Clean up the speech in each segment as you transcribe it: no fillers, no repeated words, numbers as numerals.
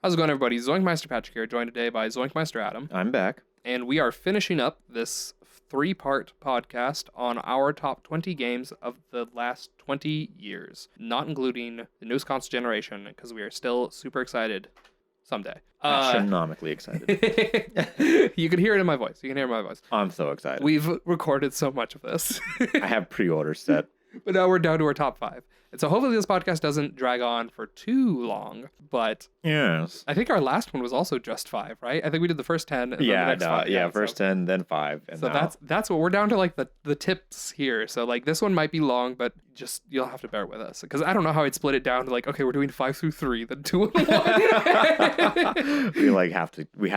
How's it going, everybody? ZoinkMeister Patrick here, joined today by ZoinkMeister Adam. I'm back. And we are finishing up this 3-part podcast on our top 20 games of the last 20 years, not including the newest console generation, because we are still super excited someday. Astronomically excited. You can hear it in my voice. I'm so excited. We've recorded so much of this. I have pre-orders set. But now we're down to our top 5. And so hopefully this podcast doesn't drag on for too long, but Yes. I think our last one was also just 5, right? I think we did the first 10 and then the next 5. First 10, then 5. And so now... that's what we're down to, like the tips here. So like this one might be long, but just you'll have to bear with us because I don't know how I'd split it down to like, okay, we're doing 5 through 3, then 2 and 1. we have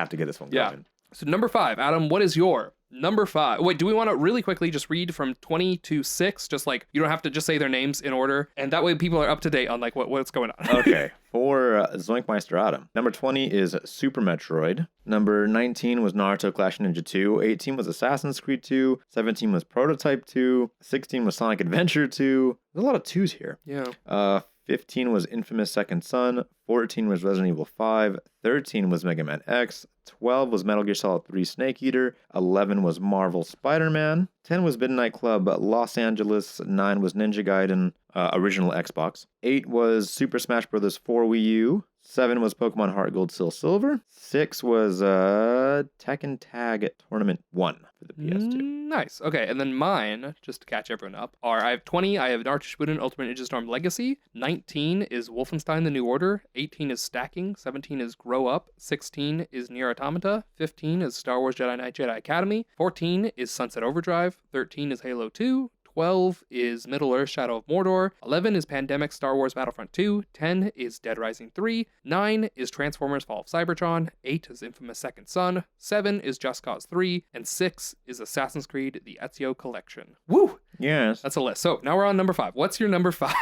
to get this one Yeah. going. So number 5, Adam, what is your number 5? Wait, do we want to really quickly just read from 20 to 6? Just like, you don't have to just say their names in order. And that way people are up to date on like what's going on. Okay. For ZoinkMeister Adam. Number 20 is Super Metroid. Number 19 was Naruto Clash Ninja 2. 18 was Assassin's Creed 2. 17 was Prototype 2. 16 was Sonic Adventure 2. There's a lot of 2s here. Yeah. 15 was Infamous Second Son. 14 was Resident Evil 5. 13 was Mega Man X. 12 was Metal Gear Solid 3 Snake Eater. 11 was Marvel Spider-Man. 10 was Midnight Club Los Angeles. 9 was Ninja Gaiden original Xbox. 8 was Super Smash Bros. 4 Wii U. 7 was Pokemon Heart Gold Silver. 6 was Tekken Tag Tournament 1 for the PS2. Nice. Okay, and then mine, just to catch everyone up, are I have 20, I have Naruto Shippuden Ultimate Ninja Storm Legacy. 19 is Wolfenstein The New Order. 18 is Stacking. 17 is Grow Up. 16 is Nier Automata. 15 is Star Wars Jedi Knight Jedi Academy. 14 is Sunset Overdrive. 13 is Halo 2. 12 is Middle-earth Shadow of Mordor. 11 is Pandemic Star Wars Battlefront 2. 10 is Dead Rising 3. 9 is Transformers Fall of Cybertron. 8 is Infamous Second Son. 7 is Just Cause 3. And 6 is Assassin's Creed The Ezio Collection. Woo! Yes. That's a list. So now we're on number 5. What's your number 5?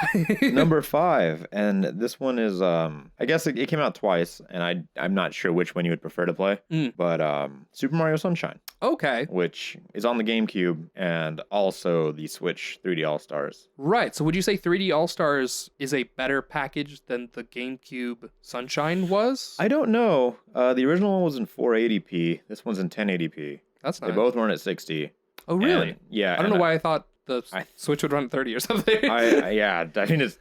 Number 5, and this one is I guess it came out twice, and I'm not sure which one you would prefer to play, but Super Mario Sunshine. Okay. Which is on the GameCube and also the Switch 3D All-Stars. Right. So would you say 3D All-Stars is a better package than the GameCube Sunshine was? I don't know. The original one was in 480p. This one's in 1080p. That's nice. They both run at 60. Oh, really? And, yeah. I don't know why I thought the Switch would run at 30 or something. I mean,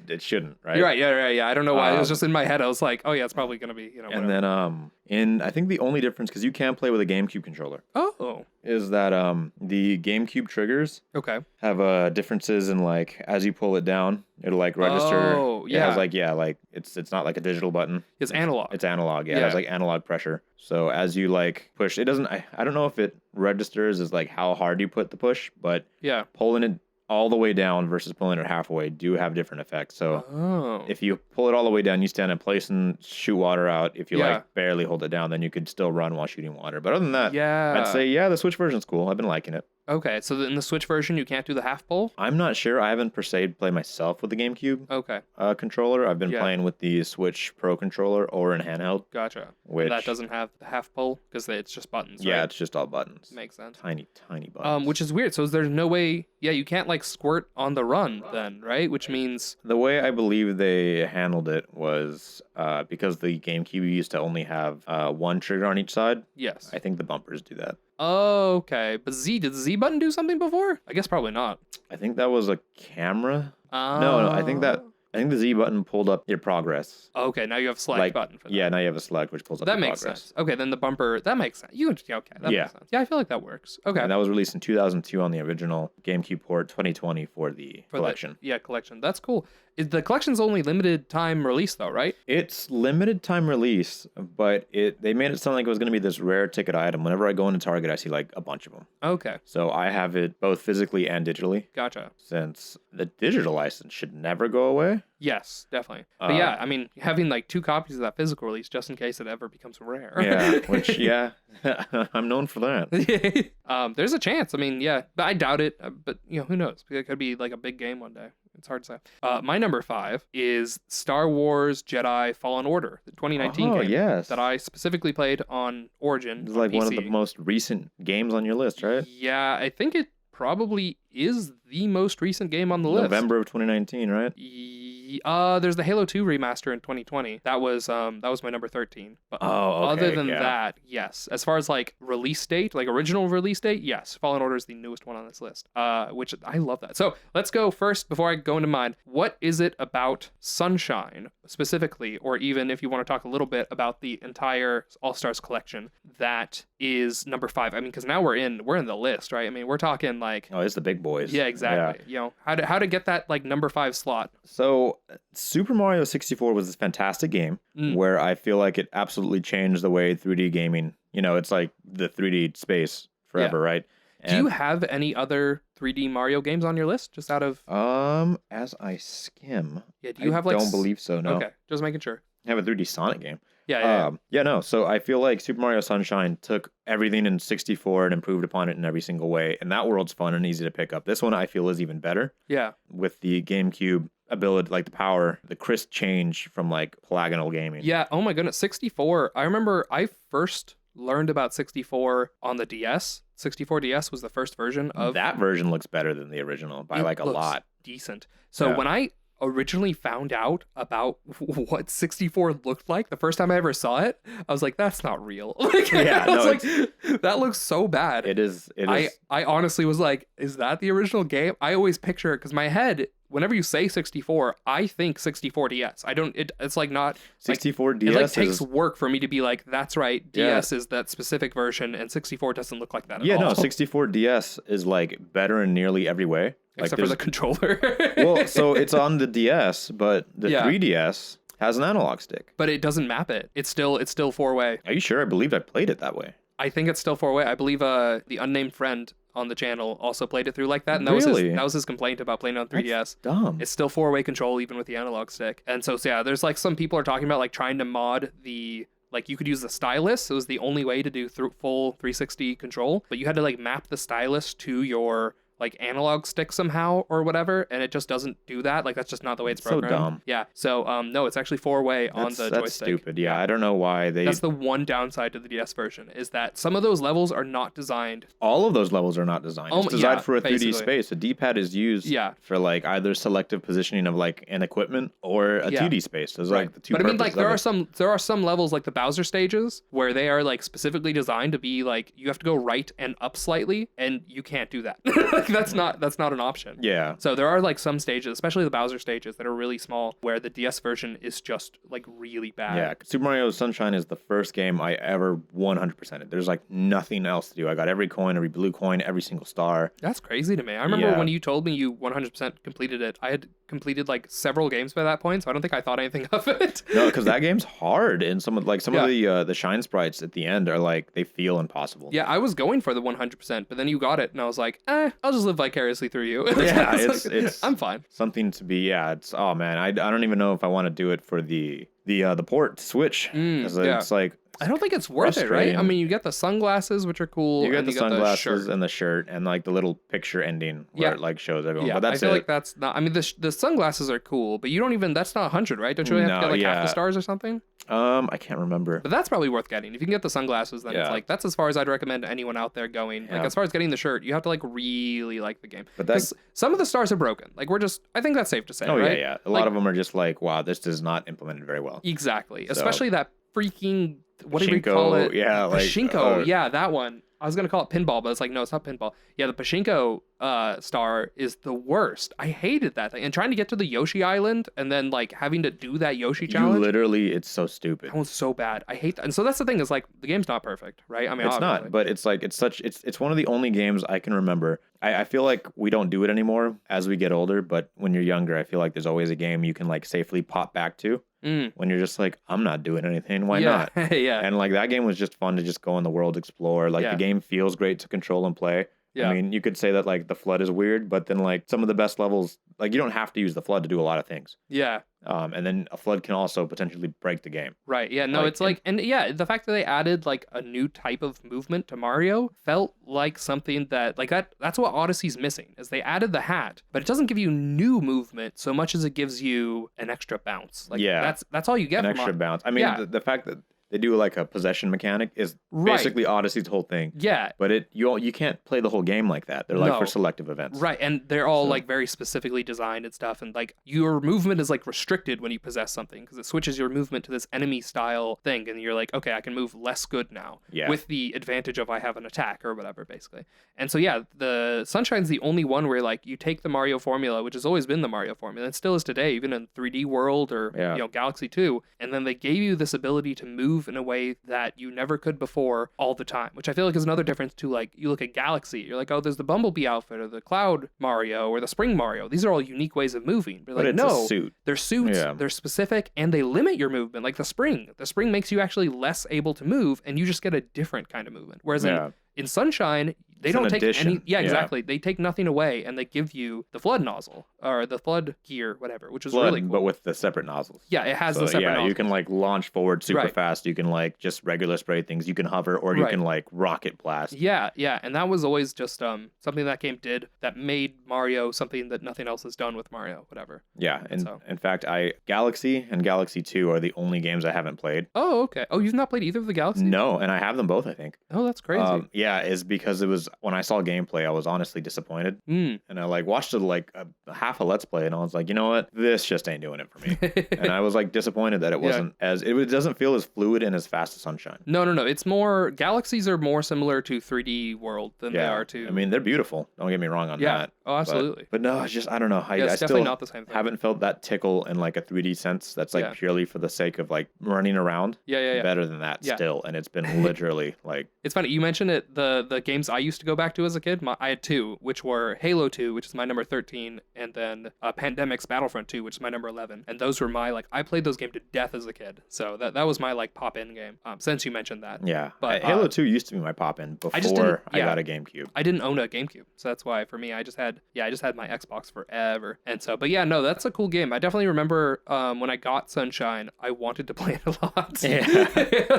it shouldn't, right? You're right. Yeah. I don't know why. It was just in my head. I was like, oh, yeah, it's probably going to be, And then, I think the only difference, because you can play with a GameCube controller. Oh. Is that the GameCube triggers have differences in, like, as you pull it down, it'll, like, register. Oh, yeah. It has, it's not like a digital button. It's analog. It's analog, yeah. It has, like, analog pressure. So as you, like, push, it doesn't, I don't know if it registers as, like, how hard you put the push, but pulling it all the way down versus pulling it halfway do have different effects. So if you pull it all the way down, you stand in place and shoot water out. If you like barely hold it down, then you could still run while shooting water. But other than that, I'd say, the Switch version's cool. I've been liking it. Okay, so in the Switch version, you can't do the half pull? I'm not sure. I haven't per se played myself with the GameCube controller. I've been playing with the Switch Pro controller or in handheld. Gotcha. Which, that doesn't have the half pull because it's just buttons, Yeah, right? it's just all buttons. Makes sense. Tiny buttons. Which is weird. So there's no way... Yeah, you can't like squirt on the run then, right? Which means... The way I believe they handled it was because the GameCube used to only have one trigger on each side. Yes. I think the bumpers do that. Oh, okay. But did the Z button do something before? I guess probably not. I think that was a camera. No, I think the Z button pulled up your progress. Okay, now you have select button for that. Yeah, now you have a select which pulls up that your makes progress. Sense. Okay, then the bumper, that makes sense. That makes sense. Yeah, I feel like that works. Okay. And that was released in 2002 on the original GameCube port, 2020 for the collection. Collection. That's cool. The collection's only limited time release though, right? It's limited time release, but they made it sound like it was going to be this rare ticket item. Whenever I go into Target, I see like a bunch of them. Okay. So I have it both physically and digitally. Gotcha. Since the digital license should never go away. Yes, definitely. But yeah, I mean, having like 2 copies of that physical release just in case it ever becomes rare. Yeah, which, I'm known for that. There's a chance. I mean, yeah, but I doubt it. But, who knows? It could be like a big game one day. It's hard to say. My number 5 is Star Wars Jedi Fallen Order, the 2019 game that I specifically played on Origin. It's like PC. One of the most recent games on your list, right? Yeah, I think it probably is the most recent game on the list. November of 2019, right? There's the Halo 2 remaster in 2020. That was my number 13. But Oh, other okay, than yeah. that, yes. As far as like release date, like original release date, yes. Fallen Order is the newest one on this list. Which I love that. So let's go first before I go into mine. What is it about Sunshine specifically, or even if you want to talk a little bit about the entire All-Stars collection, that is number 5? I mean, because now we're in the list, right? I mean, we're talking like, Oh, it's the big boys. yeah, exactly. You know, how to get that like number 5 slot. So Super Mario 64 was this fantastic game where I feel like it absolutely changed the way 3D gaming, it's like the 3D space forever, right? Do you have any other 3D Mario games on your list, just out of... As I skim, Yeah, do you have like... I don't believe so, no. Okay, just making sure. I have a 3D Sonic game. Yeah. No. So I feel like Super Mario Sunshine took everything in 64 and improved upon it in every single way. And that world's fun and easy to pick up. This one I feel is even better. Yeah. With the GameCube ability, like the power, the crisp change from like polygonal gaming. Yeah. Oh my goodness. 64. I remember I first learned about 64 on the DS. 64 DS was the first version of... That version looks better than the original by like a lot. Decent. So when I originally found out about what 64 looked like the first time I ever saw it, I was like, that's not real. Like, that looks so bad. It is. I honestly was like, is that the original game? I always picture it because my head, whenever you say 64, I think 64 DS. It's like not 64 like, DS. It like takes work for me to be like, that's right. DS is that specific version, and 64 doesn't look like that at all. No, 64 DS is like better in nearly every way. Except for the controller. Well, so it's on the DS, but the 3DS has an analog stick. But it doesn't map it. It's still 4-way. Are you sure? I believed I played it that way. I think it's still 4-way. I believe the unnamed friend on the channel also played it through like that, and that was his complaint about playing on 3DS. That's dumb. It's still 4-way control even with the analog stick. And so yeah, there's like some people are talking about like trying to mod the... Like, you could use the stylus. It was the only way to do full 360 control, but you had to like map the stylus to your like analog stick somehow or whatever, and it just doesn't do that. Like, that's just not the way it's programmed. So dumb. Yeah. So no, it's actually 4-way on the joystick. That's stupid. Yeah, I don't know why they... That's the one downside to the DS version, is that some of those levels are not designed. All of those levels are not designed. It's designed for a 3D space. The D-pad is used for like either selective positioning of like an equipment or a 2D space. There's like the two. But I mean, like there are some levels like the Bowser stages where they are like specifically designed to be like you have to go right and up slightly, and you can't do that. Like, that's not an option. Yeah. So there are like some stages, especially the Bowser stages, that are really small, where the DS version is just like really bad. Yeah. Super Mario Sunshine is the first game I ever 100%ed. There's like nothing else to do. I got every coin, every blue coin, every single star. That's crazy to me. I remember when you told me you 100% completed it. I had completed like several games by that point, so I don't think I thought anything of it. No, because that game's hard, and some of the shine sprites at the end are like they feel impossible. Yeah, I was going for the 100%, but then you got it, and I was like, I'll just live vicariously through you. Yeah, it's I'm fine. Something to be. Yeah, it's oh man, I don't even know if I want to do it for the port Switch, because it's like. I don't think it's worth it, right? I mean, you get the sunglasses, which are cool. You get the sunglasses and the shirt and like the little picture ending where it like shows everyone. Yeah, but that's I feel like that's not. I mean, the sunglasses are cool, but you don't even. That's not 100, right? Don't you have to get like half the stars or something? I can't remember. But that's probably worth getting. If you can get the sunglasses, then it's like that's as far as I'd recommend anyone out there going. Like as far as getting the shirt, you have to like really like the game. But that's some of the stars are broken. Like I think that's safe to say. Oh right? yeah. A lot of them are just like, wow, this is not implemented very well. Exactly. Especially that freaking. What do we call it? Yeah, like Pachinko. Yeah, that one. I was gonna call it pinball, but it's like no, it's not pinball. Yeah, the Pachinko star is the worst. I hated that thing. And trying to get to the Yoshi Island and then like having to do that Yoshi challenge. Literally, it's so stupid. That one's so bad. I hate that. And so that's the thing is like the game's not perfect, right? I mean, it's not, but it's like it's one of the only games I can remember. I feel like we don't do it anymore as we get older, but when you're younger, I feel like there's always a game you can like safely pop back to. When you're just like, I'm not doing anything. Why not? Yeah. And like that game was just fun to just go in the world, explore. Like the game feels great to control and play. Yeah. I mean, you could say that like the flood is weird, but then like some of the best levels, like you don't have to use the flood to do a lot of things. Yeah. And then a flood can also potentially break the game. Right. Yeah. No, it's like, and yeah, the fact that they added like a new type of movement to Mario felt like something that like that's what Odyssey's missing is they added the hat, but it doesn't give you new movement so much as it gives you an extra bounce. Like that's all you get. An extra bounce. I mean, the fact that they do like a possession mechanic is Right. basically Odyssey's whole thing. Yeah. But you can't play the whole game like that. They're like No. for selective events. Right, and they're all So- like very specifically designed and stuff, and like your movement is like restricted when you possess something because it switches your movement to this enemy style thing, and you're like, okay, I can move less good now Yeah. with the advantage of I have an attack or whatever, basically. And so yeah, the Sunshine's the only one where like you take the Mario formula, which has always been the Mario formula, and still is today, even in 3D World or Galaxy 2, and then they gave you this ability to move in a way that you never could before all the time, which I feel like is another difference to like you look at Galaxy, you're like, oh, there's the Bumblebee outfit or the Cloud Mario or the Spring Mario. These are all unique ways of moving. But like, it's no, a suit. they're suits, they're specific, and they limit your movement. Like the Spring makes you actually less able to move, and you just get a different kind of movement. Whereas in Sunshine, they don't take any. Yeah, exactly. They take nothing away, and they give you the flood nozzle or the flood gear, whatever, which is really cool. But with the separate nozzles. Yeah, it has the separate nozzles. You can like launch forward super fast. You can like just regular spray things. You can hover, or you can like rocket blast. Yeah, and that was always just something that game did that made Mario something that nothing else has done with Mario, whatever. Yeah, and in fact, Galaxy and Galaxy 2 are the only games I haven't played. Oh, okay. Oh, you've not played either of the Galaxy? No, and I have them both, I think. Oh, that's crazy. Yeah, is because it was when I saw gameplay, I was honestly disappointed. And I like watched it like a half a Let's Play, and I was like, you know what, this just ain't doing it for me. And I was like disappointed that it wasn't it doesn't feel as fluid and as fast as Sunshine. No. It's more Galaxies are more similar to 3D World than they are to. I mean, they're beautiful. Don't get me wrong on that. Oh, absolutely. But no, it's just I don't know. I it's still definitely not the same thing. Haven't felt that tickle in like a 3D sense. That's like purely for the sake of like running around. Yeah. Better than that still, and it's been literally like. It's funny you mentioned it. The games I used to go back to as a kid, I had two, which were Halo 2, which is my number 13, and then Pandemic's Battlefront 2, which is my number 11. And those were my like I played those games to death as a kid. So that was my like pop in game. Since you mentioned that. Yeah. But Halo 2 used to be my pop in before I got a GameCube. I didn't own a GameCube, so that's why for me I just had my Xbox forever. And so, but yeah, no, that's a cool game. I definitely remember when I got Sunshine, I wanted to play it a lot. Yeah.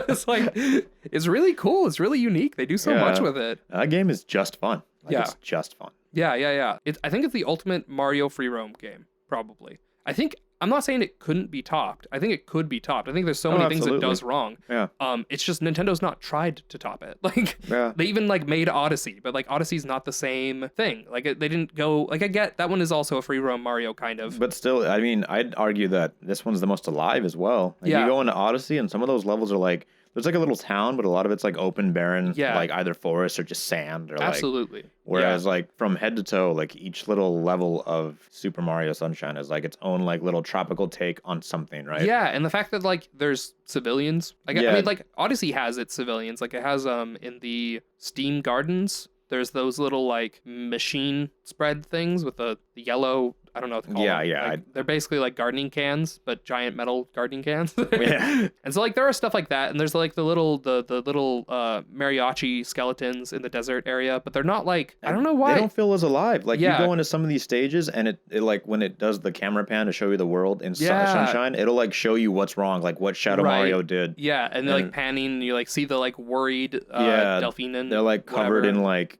It's like it's really cool. It's really unique. They do so much with it. That game is just fun. It's just fun. Yeah. I think it's the ultimate Mario free roam game, probably. I'm not saying it couldn't be topped. I think it could be topped. I think there's so many things it does wrong. Yeah. It's just Nintendo's not tried to top it. Like they even like made Odyssey, but like Odyssey's not the same thing. Like they didn't go like I get that one is also a free roam Mario kind of. But still, I mean, I'd argue that this one's the most alive as well. Like, you go into Odyssey and some of those levels are like there's like a little town, but a lot of it's like open, barren, like either forest or just sand or absolutely. Like, whereas like from head to toe, like each little level of Super Mario Sunshine is like its own like little tropical take on something, right? Yeah, and the fact that like there's civilians, like I mean, like Odyssey has its civilians, like it has in the Steam Gardens. There's those little like machine spread things with the yellow. I don't know what to call them. Like, they're basically like gardening cans, but giant metal gardening cans. And so like there are stuff like that, and there's like the little mariachi skeletons in the desert area, but they're not like I don't know why they don't feel as alive. Like you go into some of these stages, and it like when it does the camera pan to show you the world in Sunshine, it'll like show you what's wrong, like what Shadow Mario did. Yeah, and they're like panning, and you like see the like worried Delphine. They're like covered in like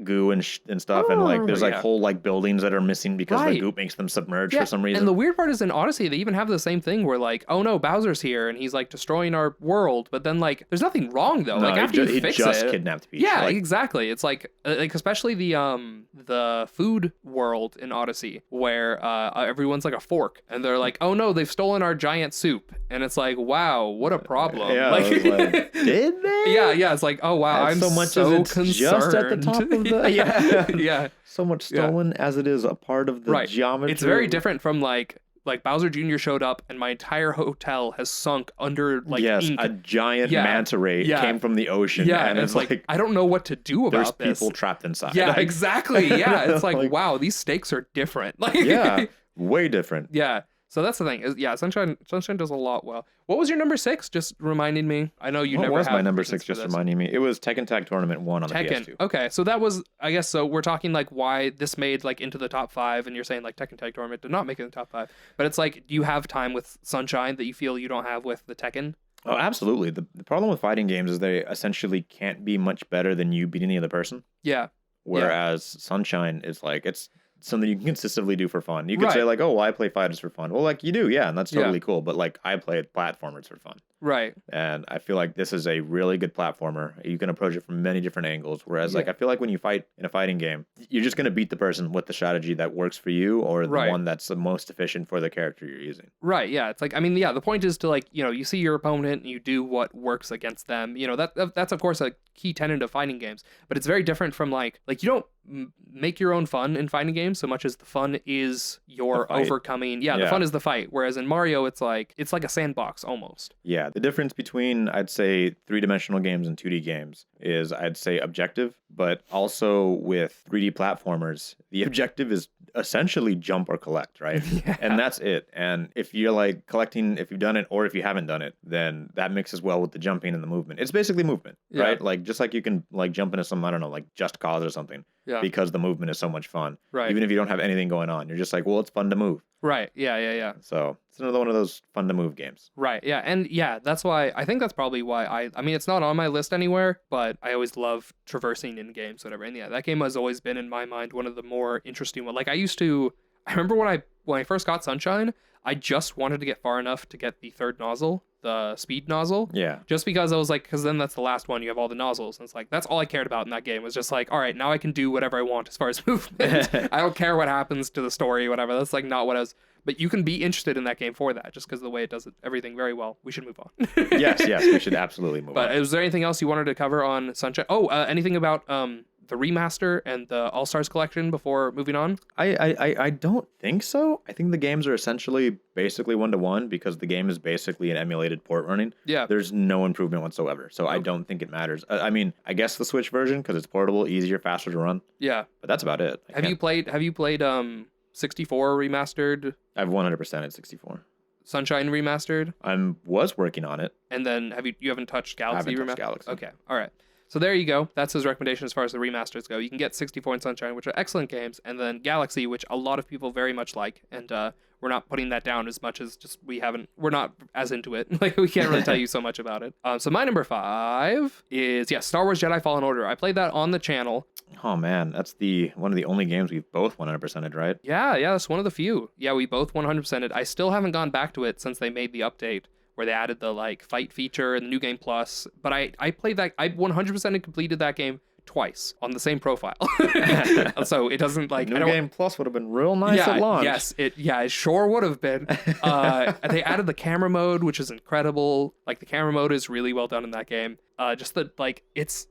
goo and stuff, and like there's like whole like buildings that are missing because the goop makes them submerge for some reason. And the weird part is in Odyssey they even have the same thing where like, oh no, Bowser's here and he's like destroying our world, but then like there's nothing wrong though. No, like after you fix he just kidnapped Peach. Yeah, like, exactly. It's like especially the food world in Odyssey where everyone's like a fork and they're like, oh no, they've stolen our giant soup, and it's like, wow, what a problem. Yeah, like, did they? Yeah, it's like, oh wow, I'm so much so as it's concerned. just at the top of the so much stolen as it is a part of the geometry. It's very different from like Bowser Jr. showed up and my entire hotel has sunk under like ink. A giant manta ray came from the ocean. Yeah, and it's like I don't know what to do about this. There's people trapped inside. Yeah, exactly. Yeah, it's like wow, these stakes are different. Like way different. Yeah. So that's the thing. Sunshine does a lot well. What was your number 6? Just reminding me. I know you never. What was my number 6? Just reminding me. It was Tekken Tag Tournament 1 on the PS2. Okay, so that was, I guess. So we're talking like why this made like into the top 5, and you're saying like Tekken Tag Tournament did not make it in the top 5. But it's like, do you have time with Sunshine that you feel you don't have with the Tekken? Oh, absolutely. The problem with fighting games is they essentially can't be much better than you beating the other person. Yeah. Whereas Sunshine is like it's something you can consistently do for fun. You could say like, oh, well, I play fighters for fun. Well, like you do, and that's totally cool. But like I play platformers for fun. Right. And I feel like this is a really good platformer. You can approach it from many different angles. Whereas, like, I feel like when you fight in a fighting game, you're just going to beat the person with the strategy that works for you or the one that's the most efficient for the character you're using. Right. Yeah. It's like, I mean, yeah, the point is to, like, you know, you see your opponent and you do what works against them. You know, that's of course a key tenet of fighting games, but it's very different from like you don't make your own fun in fighting games so much as the fun is your overcoming. Yeah, the fun is the fight. Whereas in Mario, it's like a sandbox almost. Yeah, the difference between, I'd say, 3-dimensional games and 2D games is, I'd say, objective, but also with 3D platformers, the objective is essentially jump or collect, right? Yeah. And that's it. And if you're like collecting, if you've done it or if you haven't done it, then that mixes well with the jumping and the movement. It's basically movement, right? Like, just like you can like jump into some, I don't know, like Just Cause or something. Yeah. Because the movement is so much fun. Right. Even if you don't have anything going on, you're just like, well, it's fun to move. Right. Yeah. So it's another one of those fun to move games. Right. Yeah. And yeah, that's why I think that's probably why I mean, it's not on my list anywhere, but I always love traversing in games, whatever. And yeah, that game has always been in my mind one of the more interesting ones. Like I remember when I first got Sunshine, I just wanted to get far enough to get the third nozzle, the speed nozzle. Yeah. Just because I was like, because then that's the last one, you have all the nozzles. And it's like, that's all I cared about in that game was just like, all right, now I can do whatever I want as far as movement. I don't care what happens to the story, whatever. That's like not what I was, but you can be interested in that game for that, just because of the way it does everything very well. We should move on. yes, we should absolutely move on. But is there anything else you wanted to cover on Sunshine? Oh, anything about the remaster and the All-Stars collection before moving on? I don't think so. I think the games are essentially basically 1-to-1 because the game is basically an emulated port running. Yeah. There's no improvement whatsoever. So I don't think it matters. I mean, I guess the Switch version because it's portable, easier, faster to run. Yeah. But that's about it. Have you played 64 remastered? I've 100% at 64. Sunshine remastered? I was working on it. And then you haven't touched Galaxy? I haven't touched Galaxy. Okay. All right. So there you go. That's his recommendation as far as the remasters go. You can get 64 and Sunshine, which are excellent games, and then Galaxy, which a lot of people very much like, and we're not putting that down as much as just we're not as into it. Like we can't really tell you so much about it. So my number 5 is Star Wars Jedi Fallen Order. I played that on the channel. Oh man, that's one of the only games we've both 100%ed, right? Yeah, that's one of the few. Yeah, we both 100%ed. I still haven't gone back to it since they made the update where they added the like fight feature and the new game plus. But I played that. I 100% completed that game twice on the same profile. So it doesn't like new game plus would have been real nice at launch. Yes, it sure would have been. They added the camera mode, which is incredible. Like the camera mode is really well done in that game. Just that like it's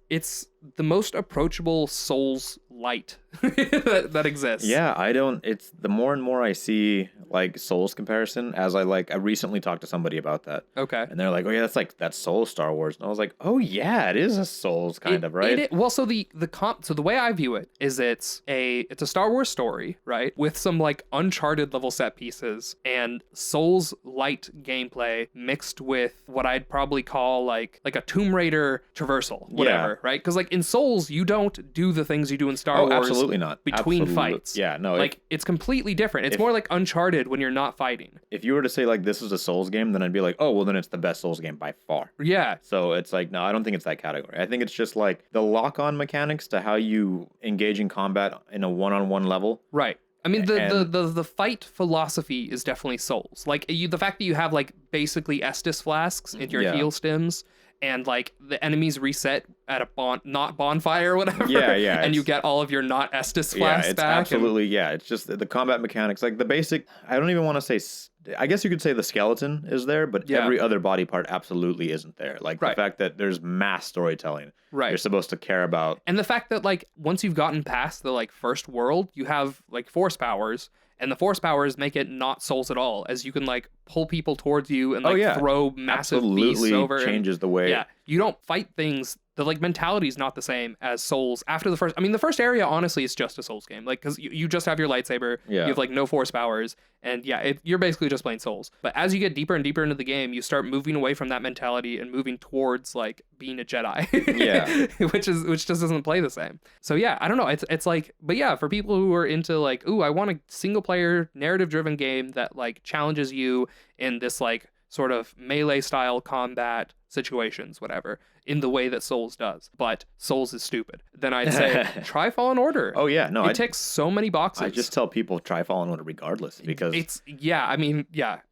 the most approachable Souls light that exists. Yeah, it's the more and more I see like Souls comparison as I recently talked to somebody about that. Okay. And they're like, oh yeah, that's Souls Star Wars. And I was like, oh yeah, it is a Souls kind of, right? Well, so the way I view it is it's a Star Wars story, right? With some like Uncharted level set pieces and Souls light gameplay mixed with what I'd probably call like a Tomb Raider traversal, whatever, right? Because like in Souls, you don't do the things you do in Star Wars. Absolutely not. Between fights. Yeah, no. Like it's completely different. It's more like Uncharted when you're not fighting. If you were to say like this is a Souls game, then I'd be like, oh, well then it's the best Souls game by far. Yeah. So it's like, no, I don't think it's that category. I think it's just like the lock-on mechanics to how you engage in combat in a one-on-one level. Right. I mean, the fight philosophy is definitely Souls. Like the fact that you have like basically Estus flasks in your heal stims. And like the enemies reset at a not bonfire or whatever. Yeah. And you get all of your not Estus flasks back. Absolutely. It's just the combat mechanics, like the basic. I don't even want to say. I guess you could say the skeleton is there, but every other body part absolutely isn't there. Like the fact that there's mass storytelling. Right. You're supposed to care about. And the fact that like once you've gotten past the like first world, you have like force powers. And the force powers make it not Souls at all, as you can like pull people towards you and like throw massive beasts over. Changes the way. Yeah, you don't fight things. The like mentality is not the same as Souls after the first. I mean, the first area honestly is just a Souls game, like because you just have your lightsaber. Yeah. You have like no force powers, and you're basically just playing Souls. But as you get deeper and deeper into the game, you start moving away from that mentality and moving towards like being a Jedi. Yeah, which just doesn't play the same. So yeah, I don't know. It's like, but yeah, for people who are into like, ooh, I want a single player narrative driven game that like challenges you in this like sort of melee style combat situations, whatever, in the way that Souls does. But Souls is stupid. Then I'd say try Fallen Order. Oh yeah, no, it ticks so many boxes. I just tell people try Fallen Order regardless because it's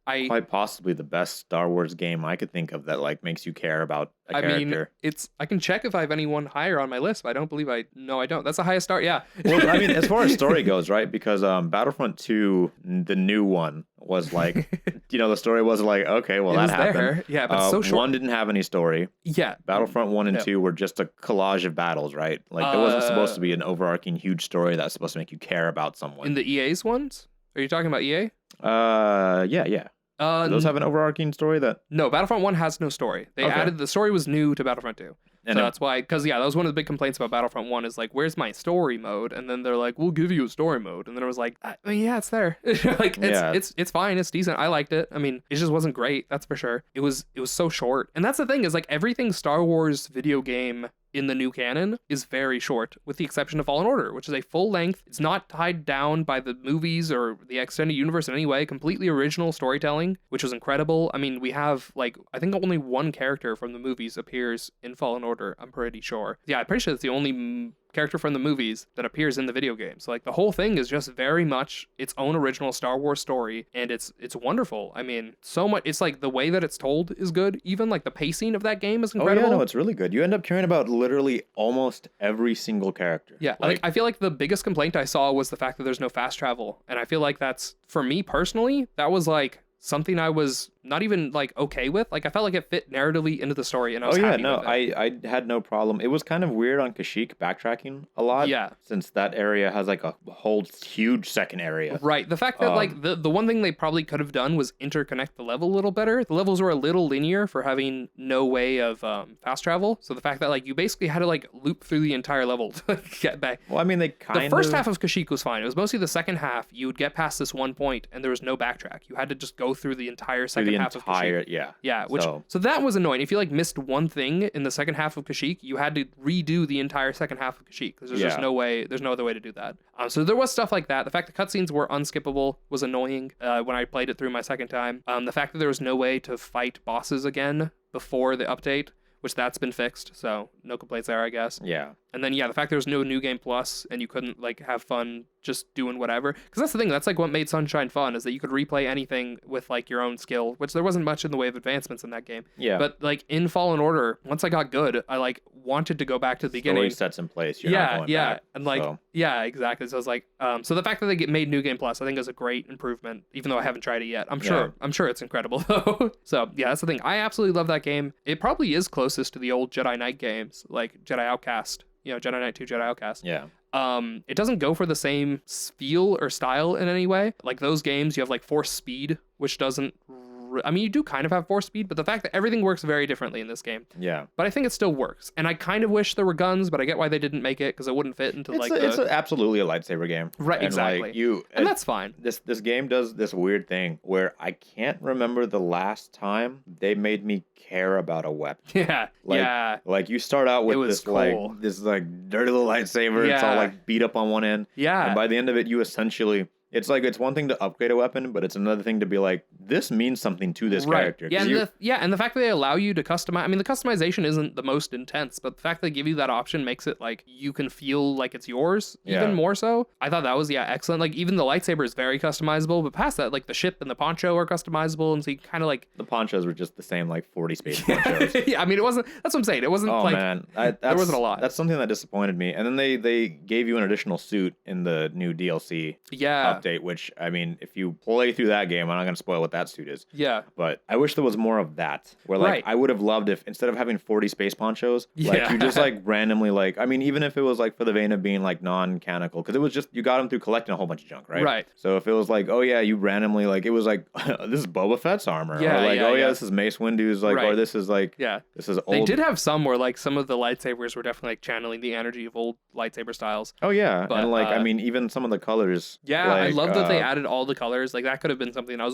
quite possibly the best Star Wars game I could think of that like makes you care about a character. I can check if I have anyone higher on my list, but I don't believe I don't. That's the highest star. Yeah. Well, I mean, as far as story goes, right? Because Battlefront 2, the new one, was like, the story wasn't like, okay, well, that happened. There. Yeah, but so short. 1 didn't have any story. Yeah. Battlefront 1 and 2 were just a collage of battles, right? Like, there wasn't supposed to be an overarching huge story that's supposed to make you care about someone. In the EA's ones? Are you talking about EA? Yeah. Do those have an overarching story that... No, Battlefront 1 has no story. They added... The story was new to Battlefront 2. So that's why... Because, that was one of the big complaints about Battlefront 1 is like, where's my story mode? And then they're like, we'll give you a story mode. And then it was like, I mean, yeah, it's there. It's fine. It's decent. I liked it. I mean, it just wasn't great. That's for sure. It was so short. And that's the thing is like everything Star Wars video game in the new canon is very short, with the exception of Fallen Order, which is a full length. It's not tied down by the movies or the extended universe in any way. Completely original storytelling, which was incredible. I mean, we have like, I think only one character from the movies appears in Fallen Order. I'm pretty sure. Yeah, I'm pretty sure it's the only character from the movies that appears in the video game. So like the whole thing is just very much its own original Star Wars story, and it's wonderful. I mean, so much. It's like the way that it's told is good. Even like the pacing of that game is incredible. Oh yeah, no, it's really good. You end up caring about literally almost every single character. Yeah, like I feel like the biggest complaint I saw was the fact that there's no fast travel, and I feel like that's, for me personally, that was like something I was not even like okay with. Like I felt like it fit narratively into the story, and I was happy with it. I had no problem. It was kind of weird on Kashyyyk backtracking a lot. Yeah, since that area has like a whole huge second area. Right. The fact that like the one thing they probably could have done was interconnect the level a little better. The levels were a little linear for having no way of fast travel. So the fact that like you basically had to like loop through the entire level to get back. Well, I mean, the first half of Kashyyyk was fine. It was mostly the second half. You would get past this one point, and there was no backtrack. You had to just go through the entire second half of Kashyyyk. Yeah, so that was annoying. If you like missed one thing in the second half of Kashyyyk, you had to redo the entire second half of Kashyyyk because there's just no other way to do that. So there was stuff like that. The fact that cutscenes were unskippable was annoying when I played it through my second time. The fact that there was no way to fight bosses again before the update, which that's been fixed, so no complaints there, I guess. Yeah. And then, the fact there was no New Game Plus and you couldn't, like, have fun just doing whatever. Because that's the thing, that's, like, what made Sunshine fun, is that you could replay anything with, like, your own skill, which there wasn't much in the way of advancements in that game. Yeah. But, like, in Fallen Order, once I got good, I, like, wanted to go back to the beginning. Story sets in place, you're not going back. And, like, yeah, exactly. So I was like, so the fact that they made New Game Plus, I think is a great improvement, even though I haven't tried it yet. I'm sure it's incredible, though. So, yeah, that's the thing. I absolutely love that game. It probably is closest to the old Jedi Knight games, like Jedi Outcast. Jedi Knight 2, Jedi Outcast. Yeah. It doesn't go for the same feel or style in any way. Like those games, you have like force speed, which doesn't... I mean, you do kind of have force speed, but the fact that everything works very differently in this game. Yeah. But I think it still works. And I kind of wish there were guns, but I get why they didn't make it, because it wouldn't fit into it's absolutely a lightsaber game. Right, and exactly. And that's fine. This game does this weird thing where I can't remember the last time they made me care about a weapon. Yeah. Like you start out with this cool. this dirty little lightsaber. It's all like beat up on one end. Yeah. And by the end of it, you essentially... It's like, it's one thing to upgrade a weapon, but it's another thing to be like, this means something to this character. Yeah, and the fact that they allow you to customize, I mean, the customization isn't the most intense, but the fact that they give you that option makes it like, you can feel like it's yours, even more so. I thought that was, excellent. Like, even the lightsaber is very customizable, but past that, like, the ship and the poncho are customizable, and so you kind of like... The ponchos were just the same, like, 40 space ponchos. Yeah, I mean, it wasn't, that's what I'm saying, it wasn't man. There wasn't a lot. That's something that disappointed me. And then they gave you an additional suit in the new DLC update, which, I mean, if you play through that game, I'm not going to spoil what that suit is. Yeah. But I wish there was more of that. Where, like, I would have loved if, instead of having 40 space ponchos, like, you just, like, randomly, like, I mean, even if it was, like, for the vein of being, like, non-canonical, because it was just, you got them through collecting a whole bunch of junk, right? Right. So if it was, like, oh, yeah, you randomly, like, it was, like, this is Boba Fett's armor. Yeah, or, like, this is Mace Windu's, like, or this is, like, this is old. They did have some where, like, some of the lightsabers were definitely, like, channeling the energy of old lightsaber styles. Oh, yeah. But, and, like, I mean, even some of the colors. Yeah, like, I love that they added all the colors. Like, that could have been something I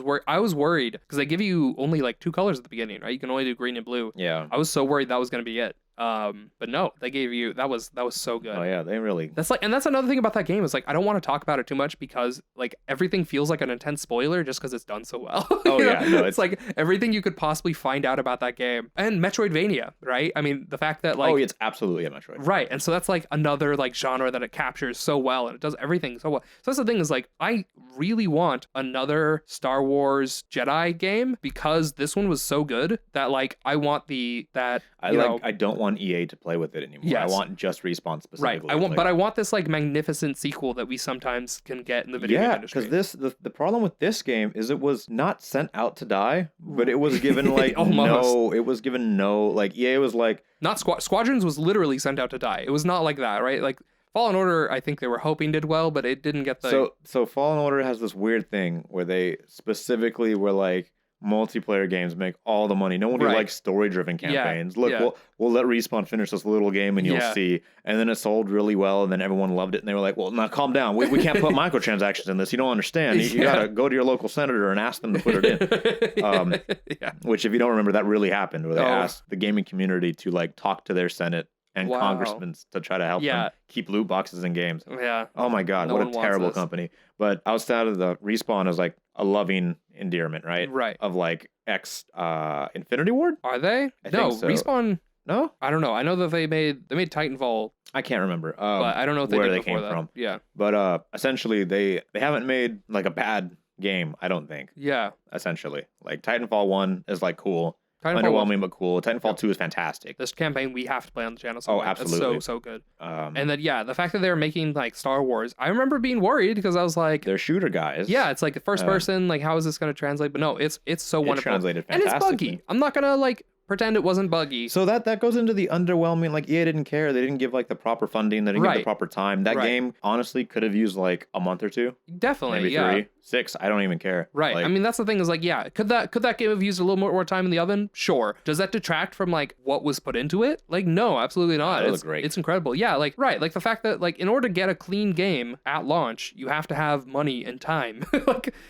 was worried because they give you only like 2 colors at the beginning, right? You can only do green and blue. Yeah. I was so worried that was going to be it. But no, they gave you that was so good. Oh yeah, they really. That's another thing about that game is like I don't want to talk about it too much because like everything feels like an intense spoiler just because it's done so well. Oh yeah, no, it's like everything you could possibly find out about that game and Metroidvania, right? I mean the fact that like it's absolutely a Metroid. Right, and so that's like another like genre that it captures so well and it does everything so well. So that's the thing is like I really want another Star Wars Jedi game because this one was so good that like I want I don't want EA to play with it anymore. Yes. I want just Respawn specifically. Right. I want this like magnificent sequel that we sometimes can get in the video game industry. Because the problem with this game is it was not sent out to die, but it was given like like EA was like not Squadrons was literally sent out to die. It was not like that, right? Like Fallen Order, I think they were hoping did well, but it didn't get the So Fallen Order has this weird thing where they specifically were like multiplayer games make all the money. No one really likes story-driven campaigns. Look, we'll let Respawn finish this little game and you'll see. And then it sold really well, and then everyone loved it, and they were like, well, now calm down. We can't put microtransactions in this. You don't understand. You gotta go to your local senator and ask them to put it in. Which, if you don't remember, that really happened, where they asked the gaming community to like talk to their Senate and congressmen to try to help them keep loot boxes in games. Yeah. Oh my God, what a terrible company. But outside of the Respawn is like a loving endearment, right? Right. Of like Infinity Ward? Are they? I no, think so. Respawn. No? I don't know. I know that they made Titanfall. I can't remember. But I don't know if where they they came from. Yeah. But essentially they haven't made like a bad game, I don't think. Yeah. Essentially. Like Titanfall 1 is like cool. Titanfall Underwhelming but cool. Titanfall 2 is fantastic. This campaign we have to play on the channel. Somewhere. Absolutely. It's so good. And then the fact that they're making like Star Wars, I remember being worried because I was like, they're shooter guys. Yeah, it's like the first person. Like, how is this going to translate? But no, it's so wonderful. Translated and it's fantastically. buggy. I'm not gonna like pretend it wasn't buggy. So that goes into the underwhelming. Like EA didn't care. They didn't give like the proper funding. They didn't give the proper time. That game honestly could have used like a month or two. Definitely, maybe 3, 6. I don't even care. Right. Like, I mean, that's the thing is like, could that game have used a little more time in the oven? Sure. Does that detract from like what was put into it? Like, no, absolutely not. It was great. It's incredible. Yeah. Like, right. Like the fact that like in order to get a clean game at launch, you have to have money and time.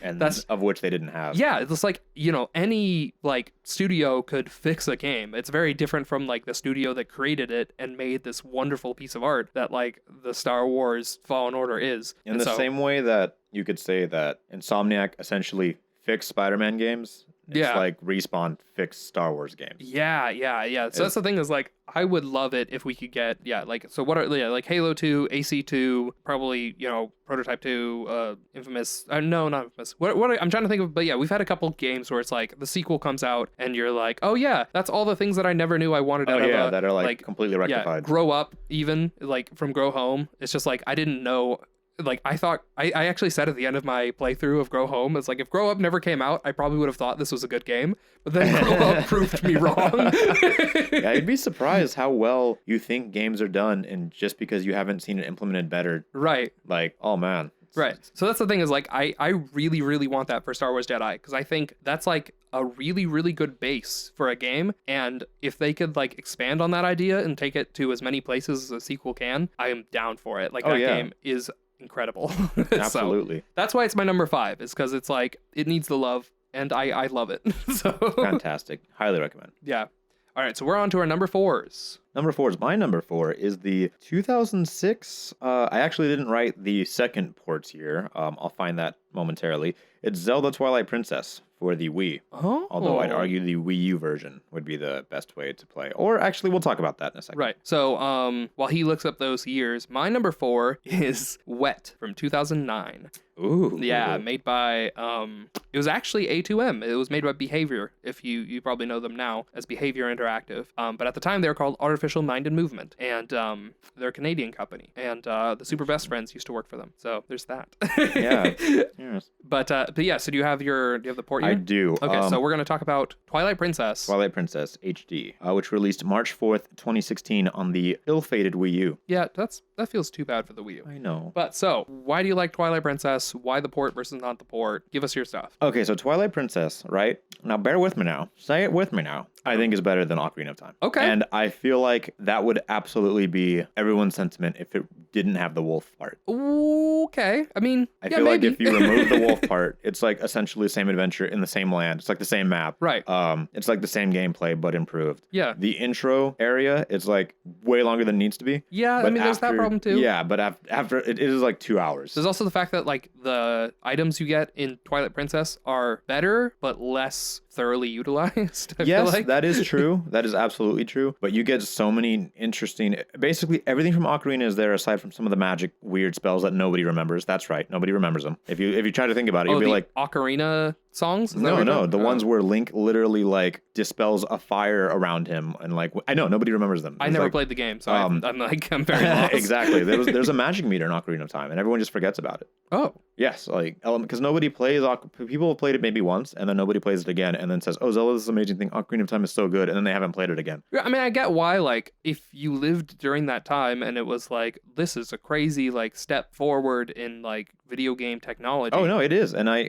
that's of which they didn't have. Yeah. It's like, any like studio could fix a game. It's very different from like the studio that created it and made this wonderful piece of art that like the Star Wars Fallen Order is. In the same way that you could say that Insomniac essentially fixed Spider-Man games, it's like Respawn fixed Star Wars games. Yeah. So that's the thing is like, I would love it if we could get, so what are, like Halo 2, AC2, probably, Prototype 2, Infamous, no, not Infamous. What I'm trying to think of, but yeah, we've had a couple games where it's like the sequel comes out and you're like, oh yeah, that's all the things that I never knew I wanted out of that are like completely rectified. Grow Up, even, like from Grow Home. It's just like, I didn't know. Like I thought, I actually said at the end of my playthrough of Grow Home, it's like if Grow Up never came out, I probably would have thought this was a good game. But then Grow Up proved me wrong. Yeah, you'd be surprised how well you think games are done, and just because you haven't seen it implemented better. Right. Like, oh man. Right. So that's the thing is like I really, really want that for Star Wars Jedi because I think that's like a really, really good base for a game. And if they could like expand on that idea and take it to as many places as a sequel can, I am down for it. Like game is incredible. Absolutely. So that's why it's my number 5 is because it's like it needs the love and I love it. So fantastic. Highly recommend. Yeah. All right, so we're on to our number 4s. My number 4 is the 2006. I actually didn't write the second port here. I'll find that momentarily. It's Zelda Twilight Princess for the Wii. Oh. Although I'd argue the Wii U version would be the best way to play. Or actually, we'll talk about that in a second. Right. So while he looks up those years, my number 4 is Wet from 2009. Ooh. Yeah, made by, it was actually A2M. It was made by Behavior, if you probably know them now as Behavior Interactive. But at the time, they were called Artificial Mind and Movement. And they're a Canadian company. And the Super Best Friends used to work for them. So there's that. Yeah. Yes. But yeah, so do you have the port here? I do. Okay, so we're going to talk about Twilight Princess. Twilight Princess HD, which released March 4th, 2016 on the ill-fated Wii U. Yeah, that feels too bad for the Wii U. I know. But so, why do you like Twilight Princess? Why the port versus not the port? Give us your stuff. Okay, so Twilight Princess, right? Now bear with me now. Say it with me now. I think is better than Ocarina of Time. Okay. And I feel like that would absolutely be everyone's sentiment if it didn't have the wolf part. Okay. I mean, I yeah, feel maybe. like if you remove the wolf part, it's like essentially the same adventure in the same land. It's like the same map. Right. It's like the same gameplay but improved. Yeah. The intro area is like way longer than it needs to be. Yeah, I But mean, there's that problem too. Yeah, but after it is like 2 hours. There's also the fact that like the items you get in Twilight Princess are better but less thoroughly utilized. I feel Yes, like. that is true. That is absolutely true. But you get so many interesting. Basically, everything from Ocarina is there, aside from some of the magic weird spells that nobody remembers. That's right, nobody remembers them. If you try to think about it, you'll be the like, Ocarina songs? Is that no, what you're no, talking the about? ones where Link literally like dispels a fire around him, and like I know nobody remembers them. I It's never like, played the game, so I'm very lost. exactly. There's a magic meter in Ocarina of Time, and everyone just forgets about it. Oh, Yes, like because nobody plays. People have played it maybe once, and then nobody plays it again, and then says, "Oh, Zelda, this is an amazing thing. Ocarina of Time is so good," and then they haven't played it again. yeah. I mean, I get why. Like, if you lived during that time and it was like, this is a crazy like step forward in like video game technology. Oh no, it is, and I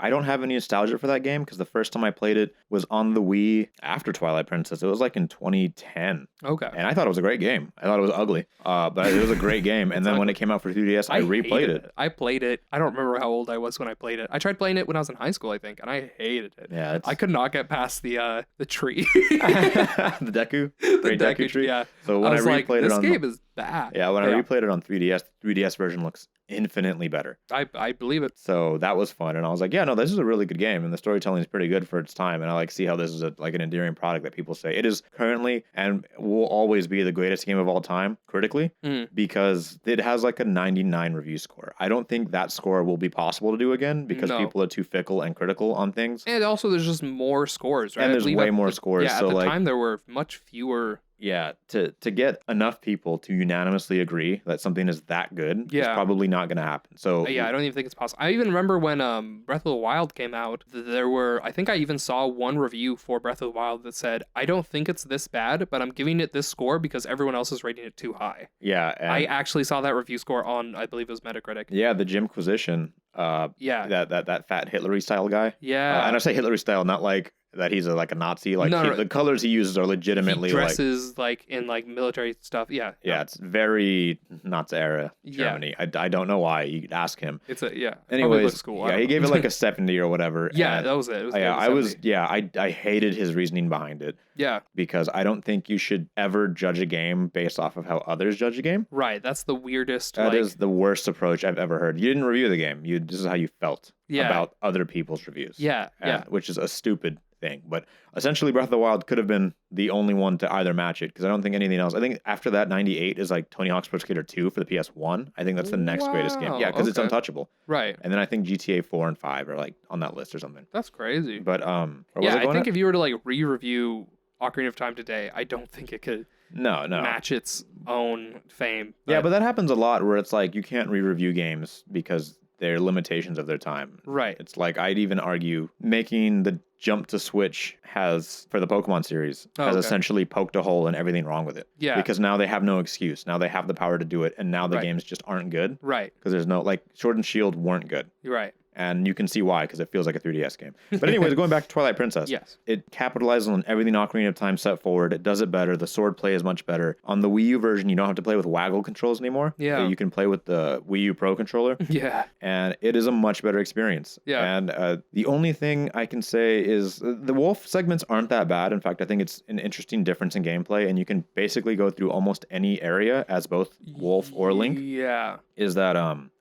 don't have any nostalgia for that game because the first time I played it was on the Wii after Twilight Princess. It was like in 2010, Okay. and I thought it was a great game. I thought it was ugly, but it was a great game. And then when it came out for 3DS, I replayed hated it. I played it. I don't remember how old I was when I played it. I tried playing it when I was in high school, I think, and I hated it. Yeah, it's... I could not get past the tree. the Deku, Great Deku tree. Yeah. So when I was replayed like, it this on game is bad. yeah, when I replayed it on 3DS, the 3DS version looks infinitely better. I believe it. So that was fun, and I was like, yeah, no, this is a really good game, and the storytelling is pretty good for its time, and I like see how this is like an endearing product that people say it is currently and will always be the greatest game of all time critically because it has like a 99 review score. I don't think that score will be possible to do again because No. people are too fickle and critical on things. And also, there's just more scores, right? And I there's believe way at more the- scores, Yeah, so, at the like- time there were much fewer. Yeah, to get enough people to unanimously agree that something is that good is Yeah. probably not going to happen. So Yeah, I don't even think it's possible. I even remember when Breath of the Wild came out, there were, I think I even saw one review for Breath of the Wild that said, I don't think it's this bad, but I'm giving it this score because everyone else is rating it too high. yeah, and I actually saw that review score on, I believe it was Metacritic. yeah, the Jimquisition, Yeah. that fat Hitlery style guy. Yeah. And I say Hitlery style, not like that he's like a Nazi. Like No, no. the colors he uses are legitimately he like dresses like in like military stuff. Yeah. yeah, it's very Nazi era Germany. I don't know why. You could ask him. It's a, yeah. Probably Anyways, looks cool. I yeah, don't he know. gave it like a 70 or whatever. Yeah, and, that was it. It was yeah, like a 70. I hated his reasoning behind it Yeah. because I don't think you should ever judge a game based off of how others judge a game. Right. That's the weirdest. That like, is the worst approach I've ever heard. You didn't review the game. This is how you felt Yeah. about other people's reviews. Yeah. Yeah. Which is a stupid thing. But essentially, Breath of the Wild could have been the only one to either match it because I don't think anything else. I think after that, 98 is like Tony Hawk's Pro Skater 2 for the PS1. I think that's the next greatest game. Wow, Yeah, because it's okay. untouchable. Right. And then I think GTA 4 and 5 are like on that list or something. That's crazy. But where was Yeah, I I going think at? if you were to like re-review Ocarina of Time today, I don't think it could No. match its own fame. Yeah, but that happens a lot where it's like you can't re-review games because they're limitations of their time. right. It's like I'd even argue making the jump to Switch has for the Pokemon series Oh, has okay. essentially poked a hole in everything wrong with it. Yeah. Because now they have no excuse. Now they have the power to do it, and now the Right. games just aren't good Right. because there's no like Sword and Shield weren't good. You're right. And you can see why, because it feels like a 3DS game. But anyways, going back to Twilight Princess. Yes. It capitalizes on everything Ocarina of Time set forward. It does it better. The sword play is much better. On the Wii U version, you don't have to play with waggle controls anymore. Yeah. You can play with the Wii U Pro controller. Yeah. And it is a much better experience. Yeah. And the only thing I can say is the wolf segments aren't that bad. In fact, I think it's an interesting difference in gameplay. And you can basically go through almost any area as both wolf or Link. Yeah. Is that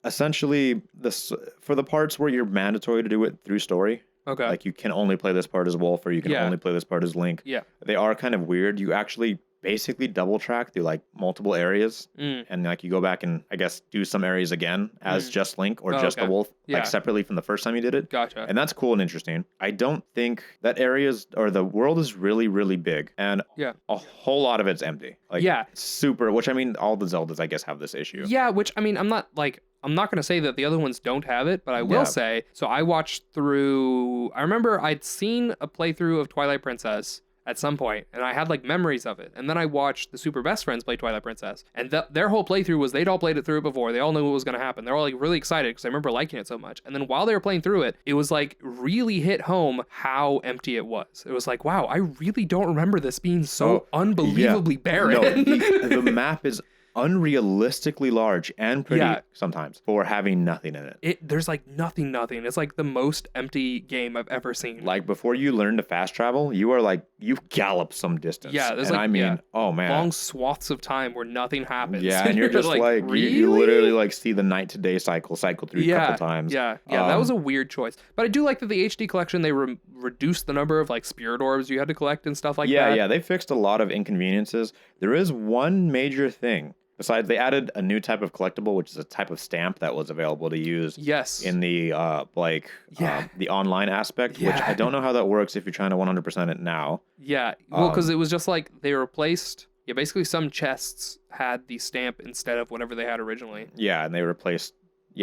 essentially for the parts where you're mandatory to do it through story, Okay. like you can only play this part as Wolf or you can Yeah. only play this part as Link. Yeah. They are kind of weird. You actually basically double track through like multiple areas Mm. and like you go back and I guess do some areas again as just Link or Oh, just okay. the Wolf, Yeah. like separately from the first time you did it. Gotcha. And that's cool and interesting. I don't think that areas or the world is really, really big and Yeah. a whole lot of it's empty. Like Yeah. super, which I mean, all the Zeldas I guess have this issue. Yeah, which I mean, I'm not going to say that the other ones don't have it, but I will Yeah. say, so I watched through, I remember I'd seen a playthrough of Twilight Princess, at some point, and I had like memories of it. And then I watched the super best friends play Twilight Princess, and their whole playthrough was they'd all played it through before. They all knew what was going to happen. They're all like really excited because I remember liking it so much. And then while they were playing through it, it was like really hit home how empty it was. It was like, wow, I really don't remember this being so unbelievably barren. No, the map is unrealistically large and pretty sometimes for having nothing in it. There's like nothing. It's like the most empty game I've ever seen. Like before you learn to fast travel, you are like, you gallop some distance. Yeah, there's oh man, long swaths of time where nothing happens. Yeah, and you're just like really? you literally like see the night to day cycle through a couple times. Yeah, that was a weird choice. But I do like that the HD collection, they reduced the number of like spirit orbs you had to collect and stuff like that. Yeah, they fixed a lot of inconveniences. There is one major thing. Besides, they added a new type of collectible, which is a type of stamp that was available to use in the the online aspect, which I don't know how that works if you're trying to 100% it now. Yeah, well, because it was just like they replaced, basically some chests had the stamp instead of whatever they had originally. Yeah, and they replaced,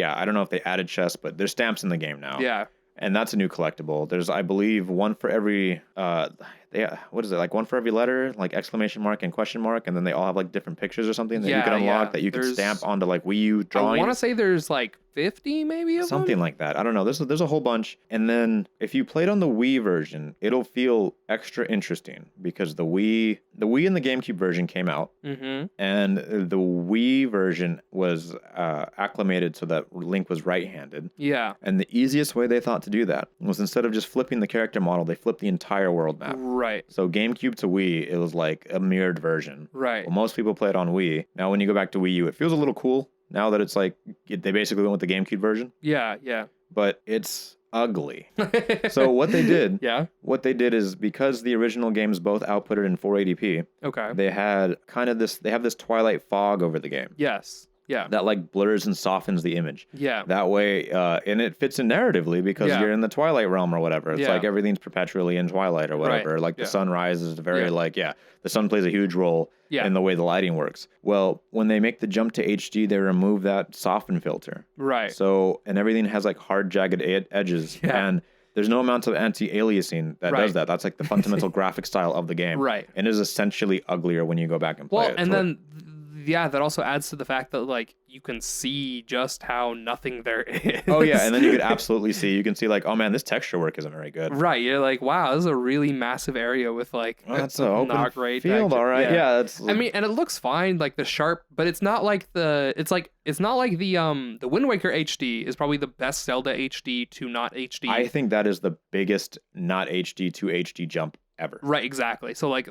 I don't know if they added chests, but there's stamps in the game now. Yeah. And that's a new collectible. There's, I believe, one for every, what is it? Like one for every letter, like exclamation mark and question mark. And then they all have like different pictures or something that you can unlock that you can stamp onto like Wii U drawings. I want to say there's like 50 maybe of something them? Like that. I don't know. There's a whole bunch. And then if you played on the Wii version, it'll feel extra interesting because the Wii and the GameCube version came out. Mm-hmm. And the Wii version was acclimated so that Link was right-handed. Yeah. And the easiest way they thought to do that was instead of just flipping the character model, they flipped the entire world map. Right. So GameCube to Wii, it was like a mirrored version. Right. Well, most people play it on Wii. Now when you go back to Wii U, it feels a little cool. Now that it's like, they basically went with the GameCube version. Yeah. But it's ugly. So what they did is because the original games both outputted in 480p. Okay. They had they have this Twilight fog over the game. Yes. Yeah. That like blurs and softens the image. Yeah. That way, and it fits in narratively because you're in the Twilight realm or whatever. It's like everything's perpetually in Twilight or whatever. Right. Like the sunrise is very the sun plays a huge role in the way the lighting works. Well, when they make the jump to HD, they remove that soften filter. Right. So, and everything has like hard jagged edges. Yeah. And there's no amount of anti-aliasing that does that. That's like the fundamental graphic style of the game. Right. And it is essentially uglier when you go back and play it. Well, and then that also adds to the fact that like you can see just how nothing there is. Oh yeah, and then you could absolutely see. You can see like, oh man, this texture work isn't very good. Right, you're like, wow, this is a really massive area with like that's an open not great field. texture. All right, yeah. That's. I mean, and it looks fine, like the sharp, but it's not like the Wind Waker HD is probably the best Zelda HD to not HD. I think that is the biggest not HD to HD jump ever. Right, exactly. So like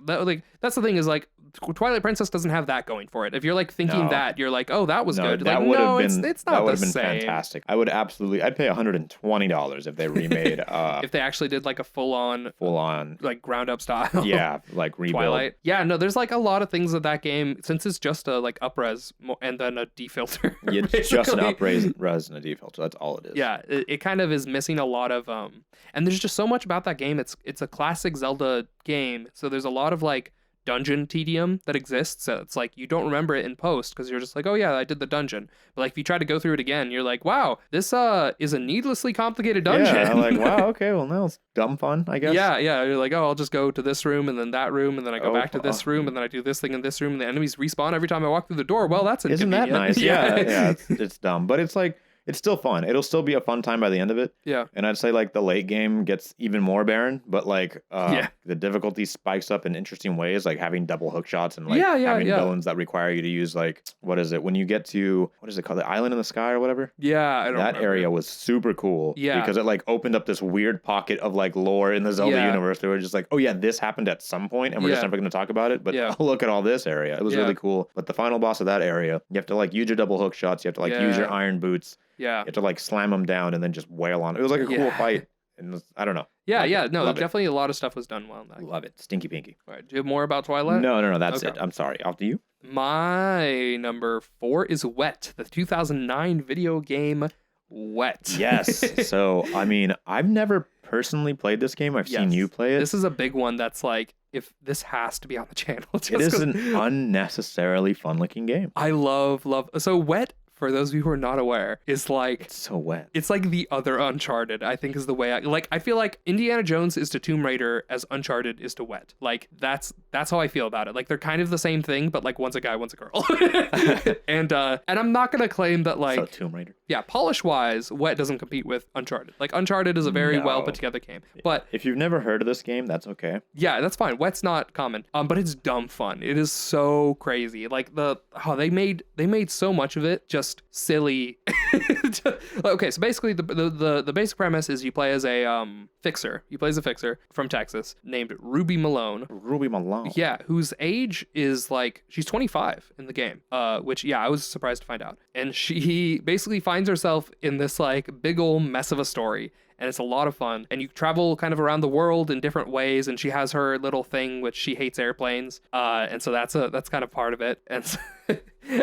that's the thing is like Twilight Princess doesn't have that going for it. If you're like thinking that, you're like, oh, that was good. That like, would have been it's not that would have the been same. fantastic. I'd pay $120 if they remade if they actually did like a full on like ground up style. Yeah, like rebuild. Twilight. Yeah, no, there's like a lot of things with that game since it's just a like upres and then a defilter. It's just an upres and a defilter. That's all it is. Yeah, it kind of is missing a lot of and there's just so much about that game. It's a classic Zelda game, so there's a lot of like dungeon tedium that exists. So it's like you don't remember it in post because you're just like, oh yeah, I did the dungeon. But like if you try to go through it again, you're like, wow, this is a needlessly complicated dungeon. Yeah, I'm like, wow, okay, well now it's dumb fun, I guess. Yeah, you're like, oh, I'll just go to this room and then that room and then I go back to this room and then I do this thing in this room and the enemies respawn every time I walk through the door. Well, that's inconvenient. Isn't that nice? Yeah, it's dumb, but it's like. It's still fun. It'll still be a fun time by the end of it. Yeah. And I'd say like the late game gets even more barren, but like the difficulty spikes up in interesting ways, like having double hook shots and like having villains that require you to use like, what is it? When you get to, what is it called? The Island in the Sky or whatever? Yeah, I don't That remember. area was super cool. Yeah. Because it like opened up this weird pocket of like lore in the Zelda universe. They were just like, oh yeah, this happened at some point and we're just never going to talk about it. But look at all this area. It was really cool. But the final boss of that area, you have to like use your double hook shots. You have to like use your iron boots. Yeah. You have to like slam them down and then just wail on it. It was like a cool fight. And I don't know. Yeah, no, definitely a lot of stuff was done well in that. Love it. Stinky Pinky. All right, do you have more about Twilight? No, that's it. I'm sorry. Off to you. My number 4 is Wet, the 2009 video game Wet. Yes. So, I mean, I've never personally played this game. I've seen you play it. This is a big one that's like, if this has to be on the channel. It is an unnecessarily fun-looking game. I love. So Wet, for those of you who are not aware, is like It's so wet. it's like the other Uncharted, I think is the way I feel like Indiana Jones is to Tomb Raider as Uncharted is to Wet. Like that's how I feel about it. Like they're kind of the same thing, but like one's a guy, one's a girl. and I'm not gonna claim that like So Tomb Raider. yeah, polish wise, Wet doesn't compete with Uncharted. Like Uncharted is a very well put together game. But if you've never heard of this game, that's okay. yeah, that's fine. Wet's not common. But it's dumb fun. It is so crazy. Like they made so much of it just silly. Okay, so basically the basic premise is you play as a fixer. You play as a fixer from Texas named Ruby Malone. Ruby Malone. Yeah, whose age is like she's 25 in the game. Which yeah, I was surprised to find out. And she basically finds herself in this like big old mess of a story. And it's a lot of fun. And you travel kind of around the world in different ways. And she has her little thing, which she hates airplanes. And so that's kind of part of it. And so,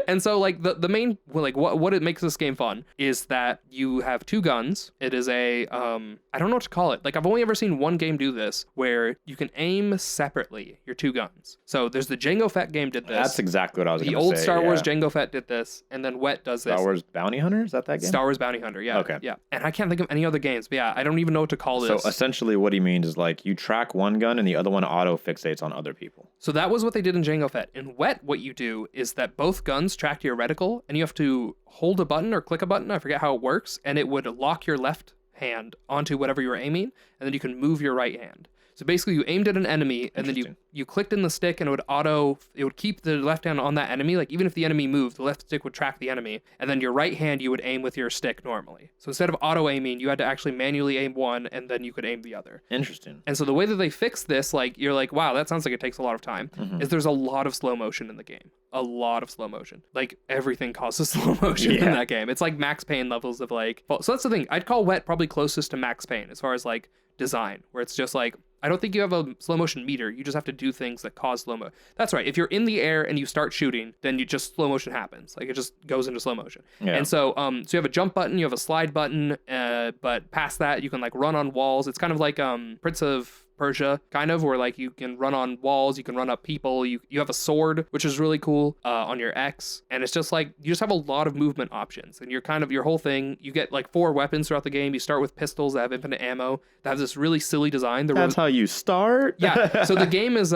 and so like the main, like what it makes this game fun is that you have two guns. It is a, I don't know what to call it. Like I've only ever seen one game do this where you can aim separately your two guns. So there's the Jango Fett game did this. That's exactly what I was going to say. The old Star Wars Jango Fett did this. And then Wet does this. Star Wars Bounty Hunter? Is that game? Star Wars Bounty Hunter, yeah. Okay. Yeah. And I can't think of any other games, but yeah, I don't even know what to call this. So essentially what he means is like you track one gun and the other one auto fixates on other people. So that was what they did in Jango Fett. In Wet, what you do is that both guns track to your reticle, and you have to hold a button or click a button, I forget how it works, and it would lock your left hand onto whatever you're aiming, and then you can move your right hand. So basically you aimed at an enemy and then you clicked in the stick and it would keep the left hand on that enemy. Like even if the enemy moved, the left stick would track the enemy, and then your right hand you would aim with your stick normally. So instead of auto aiming, you had to actually manually aim one and then you could aim the other. Interesting. And so the way that they fixed this, like you're like, wow, that sounds like it takes a lot of time, is there's a lot of slow motion in the game. A lot of slow motion. Like everything causes slow motion in that game. It's like Max Payne levels of like, so that's the thing. I'd call Wet probably closest to Max Payne as far as like design, where it's just like, I don't think you have a slow motion meter. You just have to do things that cause slow mo. That's right. If you're in the air and you start shooting, then you just slow motion happens. Like it just goes into slow motion. Yeah. And so, so you have a jump button, you have a slide button, but past that, you can like run on walls. It's kind of like Prince of Persia, kind of, where like you can run on walls, you can run up people, you have a sword, which is really cool on your X, and it's just like you just have a lot of movement options, and you're kind of your whole thing. You get like 4 weapons throughout the game. You start with pistols that have infinite ammo that have this really silly design. That's how you start. Yeah. So the game is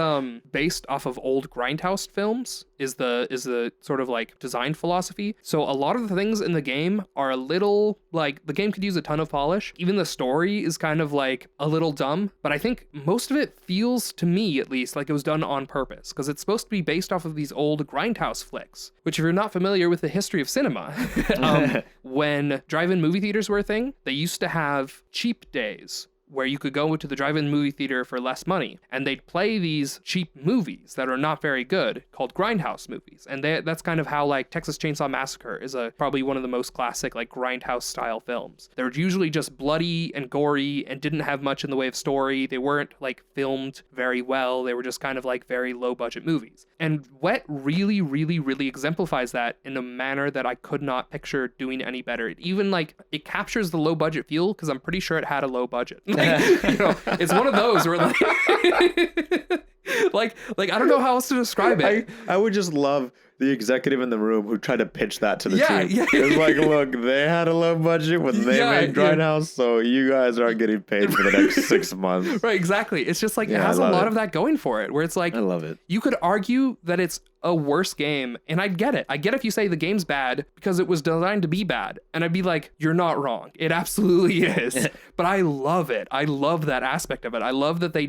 based off of old grindhouse films. Is the sort of like design philosophy. So a lot of the things in the game are a little like the game could use a ton of polish. Even the story is kind of like a little dumb, but I think most of it feels to me at least like it was done on purpose because it's supposed to be based off of these old grindhouse flicks, which if you're not familiar with the history of cinema, when drive-in movie theaters were a thing, they used to have cheap days where you could go to the drive-in movie theater for less money, and they'd play these cheap movies that are not very good called grindhouse movies. And that's kind of how like Texas Chainsaw Massacre is probably one of the most classic like grindhouse style films. They're usually just bloody and gory and didn't have much in the way of story. They weren't like filmed very well. They were just kind of like very low budget movies. And Wet really, really, really exemplifies that in a manner that I could not picture doing any better. It even like it captures the low budget feel because I'm pretty sure it had a low budget. It's one of those where like I don't know how else to describe it. I would just love the executive in the room who tried to pitch that to the team. Yeah. It's like, look, they had a low budget when they made Grindhouse, so you guys aren't getting paid for the next 6 months. Right, exactly. It's just like it has a lot of that going for it, where it's like I love it. You could argue that it's a worse game, and I'd get it. I get if you say the game's bad because it was designed to be bad, and I'd be like, you're not wrong. It absolutely is. But I love it. I love that aspect of it. I love that they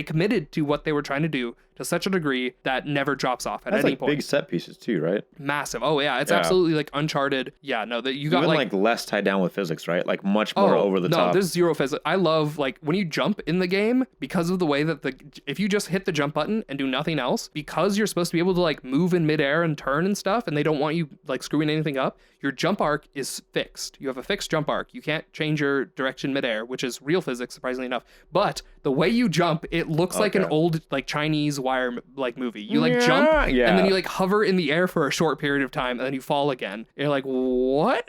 committed to what they were trying to do to such a degree that never drops off at any point. Big set pieces too, right? Massive. Oh yeah, it's absolutely like Uncharted. Yeah, no, that you got even like less tied down with physics, right? Like much more over the top. No, there's zero physics. I love like when you jump in the game because of the way that if you just hit the jump button and do nothing else, because you're supposed to be able to like move in midair and turn and stuff, and they don't want you like screwing anything up. Your jump arc is fixed. You have a fixed jump arc. You can't change your direction midair, which is real physics, surprisingly enough. But the way you jump, it looks like an old like Chinese wire like movie. You like jump and then you like hover in the air for a short period of time and then you fall again. And you're like, what?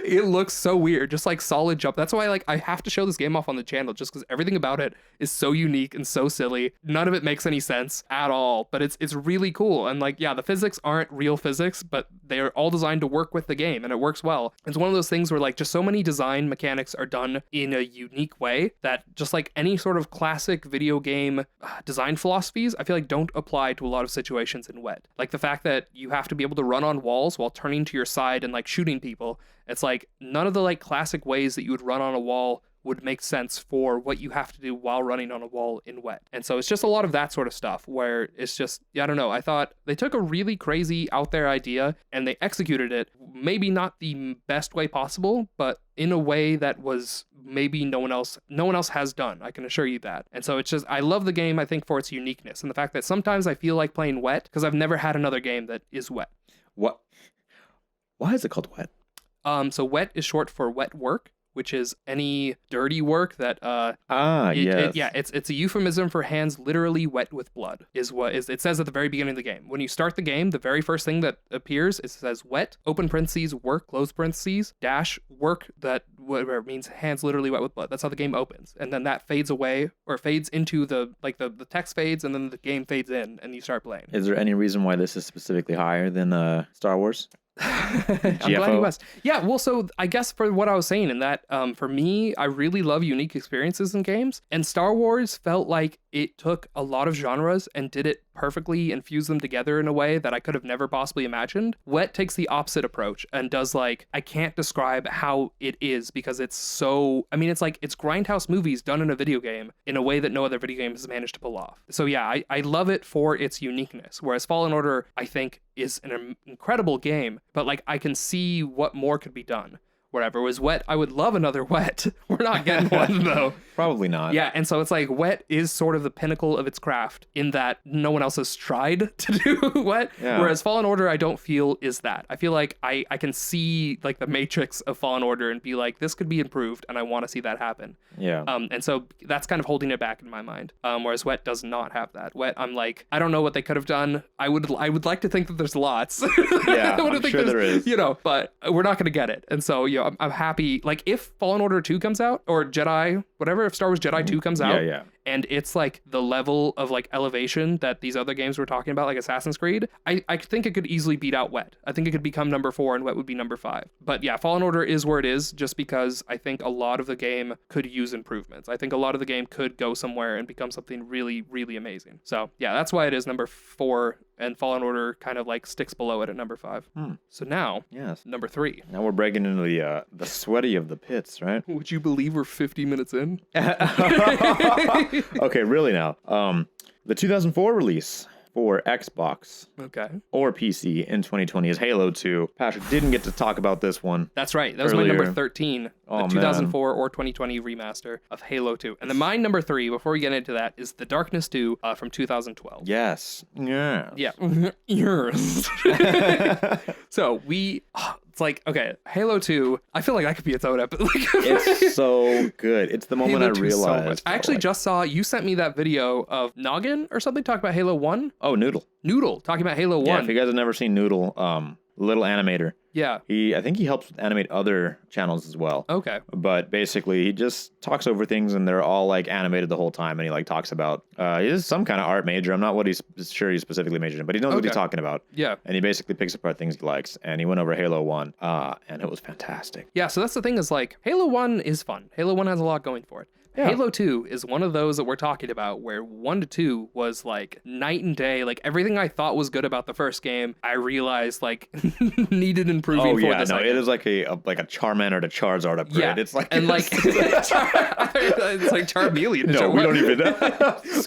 It looks so weird, just like solid jump. That's why like I have to show this game off on the channel just because everything about it is so unique and so silly. None of it makes any sense at all. but it's really cool. And like, yeah, the physics aren't real physics, but they're all designed to work with the game, and it works well. It's one of those things where like just so many design mechanics are done in a unique way that just like any sort of classic video game design philosophies, I feel like don't apply to a lot of situations in Wet. Like the fact that you have to be able to run on walls while turning to your side and like shooting people. It's like none of the like classic ways that you would run on a wall would make sense for what you have to do while running on a wall in Wet. And so it's just a lot of that sort of stuff where it's just, I don't know, I thought they took a really crazy out there idea and they executed it, maybe not the best way possible, but in a way that was maybe no one else has done. I can assure you that. And so it's just, I love the game, I think, for its uniqueness and the fact that sometimes I feel like playing Wet because I've never had another game that is Wet. What? Why is it called Wet? So Wet is short for wet work, which is any dirty work that yes. It's a euphemism for hands literally wet with blood is what is it says at the very beginning of the game. When you start the game, the very first thing that appears, it says wet, open parentheses, work, close parentheses, dash, work, that whatever means hands literally wet with blood. That's how the game opens. And then that fades away or fades into the text fades and then the game fades in and you start playing. Is there any reason why this is specifically higher than Star Wars? I'm glad you asked. Yeah, well, so I guess for what I was saying in that, for me, I really love unique experiences in games, and Star Wars felt like it took a lot of genres and did it perfectly and fused them together in a way that I could have never possibly imagined. Wet takes the opposite approach and does like, I can't describe how it is because it's so, I mean, it's like, it's Grindhouse movies done in a video game in a way that no other video game has managed to pull off. So yeah, I love it for its uniqueness, whereas Fallen Order, I think, is an incredible game, but like I can see what more could be done. Whatever was Wet, I would love another Wet. We're not getting one though. Probably not. Yeah, and so it's like Wet is sort of the pinnacle of its craft in that no one else has tried to do Wet. Yeah. Whereas Fallen Order, I don't feel is that. I feel like I can see like the matrix of Fallen Order and be like, this could be improved, and I want to see that happen. Yeah. And so that's kind of holding it back in my mind. Whereas Wet does not have that. Wet, I'm like, I don't know what they could have done. I would like to think that there's lots. Yeah, I'm sure there is. You know, but we're not going to get it. And so, you know, I'm happy. Like if Fallen Order 2 comes out or Jedi, whatever, if Star Wars Jedi 2 comes out, and it's like the level of like elevation that these other games we're talking about, like Assassin's Creed, I think it could easily beat out Wet. I think it could become number 4 and Wet would be number 5. But yeah, Fallen Order is where it is just because I think a lot of the game could use improvements. I think a lot of the game could go somewhere and become something really, really amazing. So yeah, that's why it is number 4, and Fallen Order kind of like sticks below it at number 5. So now, number 3. Now we're breaking into the sweaty of the pits, right? Would you believe we're 50 minutes in? Okay, really now. The 2004 release for Xbox or PC in 2020 is Halo 2. Patrick didn't get to talk about this one. That's right. That was my number 13. The 2004 or 2020 remaster of Halo 2. And then my number 3, before we get into that, is The Darkness 2 from 2012. Yes. Yeah. Yeah. Yes. So it's like, okay, Halo 2, I feel like that could be its own episode. It's so good. It's the moment Halo I realized. I actually just saw, you sent me that video of Noggin or something talking about Halo 1. Oh, Noodle talking about Halo 1. Yeah, if you guys have never seen Noodle, little animator. Yeah. I think he helps animate other channels as well. Okay. But basically, he just talks over things, and they're all like animated the whole time. And he like talks about he's some kind of art major. I'm not sure he's specifically majored in, but he knows what he's talking about. Yeah. And he basically picks apart things he likes. And he went over Halo 1, and it was fantastic. Yeah. So that's the thing is like Halo 1 is fun. Halo 1 has a lot going for it. Yeah. Halo 2 is one of those that we're talking about where 1 to 2 was like night and day. Like everything I thought was good about the first game, I realized like needed improving for the second. It is like a Charmander to Charizard upgrade. Yeah. It's like it's like Charmeleon. No, we don't even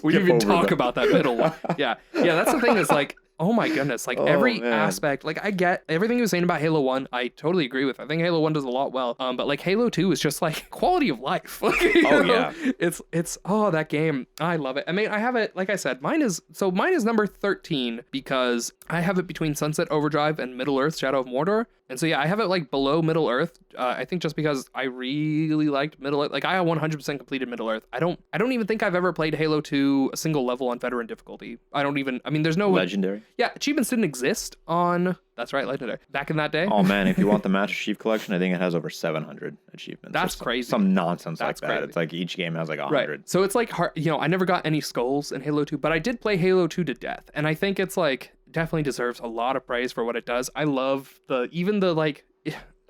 we didn't even talk about that middle one. Yeah. Yeah, that's the thing is like, oh my goodness, like every aspect, like I get everything you were saying about Halo 1, I totally agree with. I think Halo 1 does a lot well. But like Halo 2 is just like quality of life. Like, yeah. It's that game. I love it. I mean, I have it, like I said, mine is number 13 because I have it between Sunset Overdrive and Middle Earth Shadow of Mordor. And so yeah, I have it like below Middle Earth. I think just because I really liked Middle Earth. Like I 100% completed Middle Earth. I don't even think I've ever played Halo 2 a single level on veteran difficulty. There's no legendary. Yeah, achievements didn't exist on That's right, legendary. Back in that day. Oh man, if you want the Master Chief Collection, I think it has over 700 achievements. That's Or crazy. Some nonsense That's like that. crazy. It's like each game has like 100. Right. So it's like hard, I never got any skulls in Halo 2, but I did play Halo 2 to death. And I think it's like definitely deserves a lot of praise for what it does. I love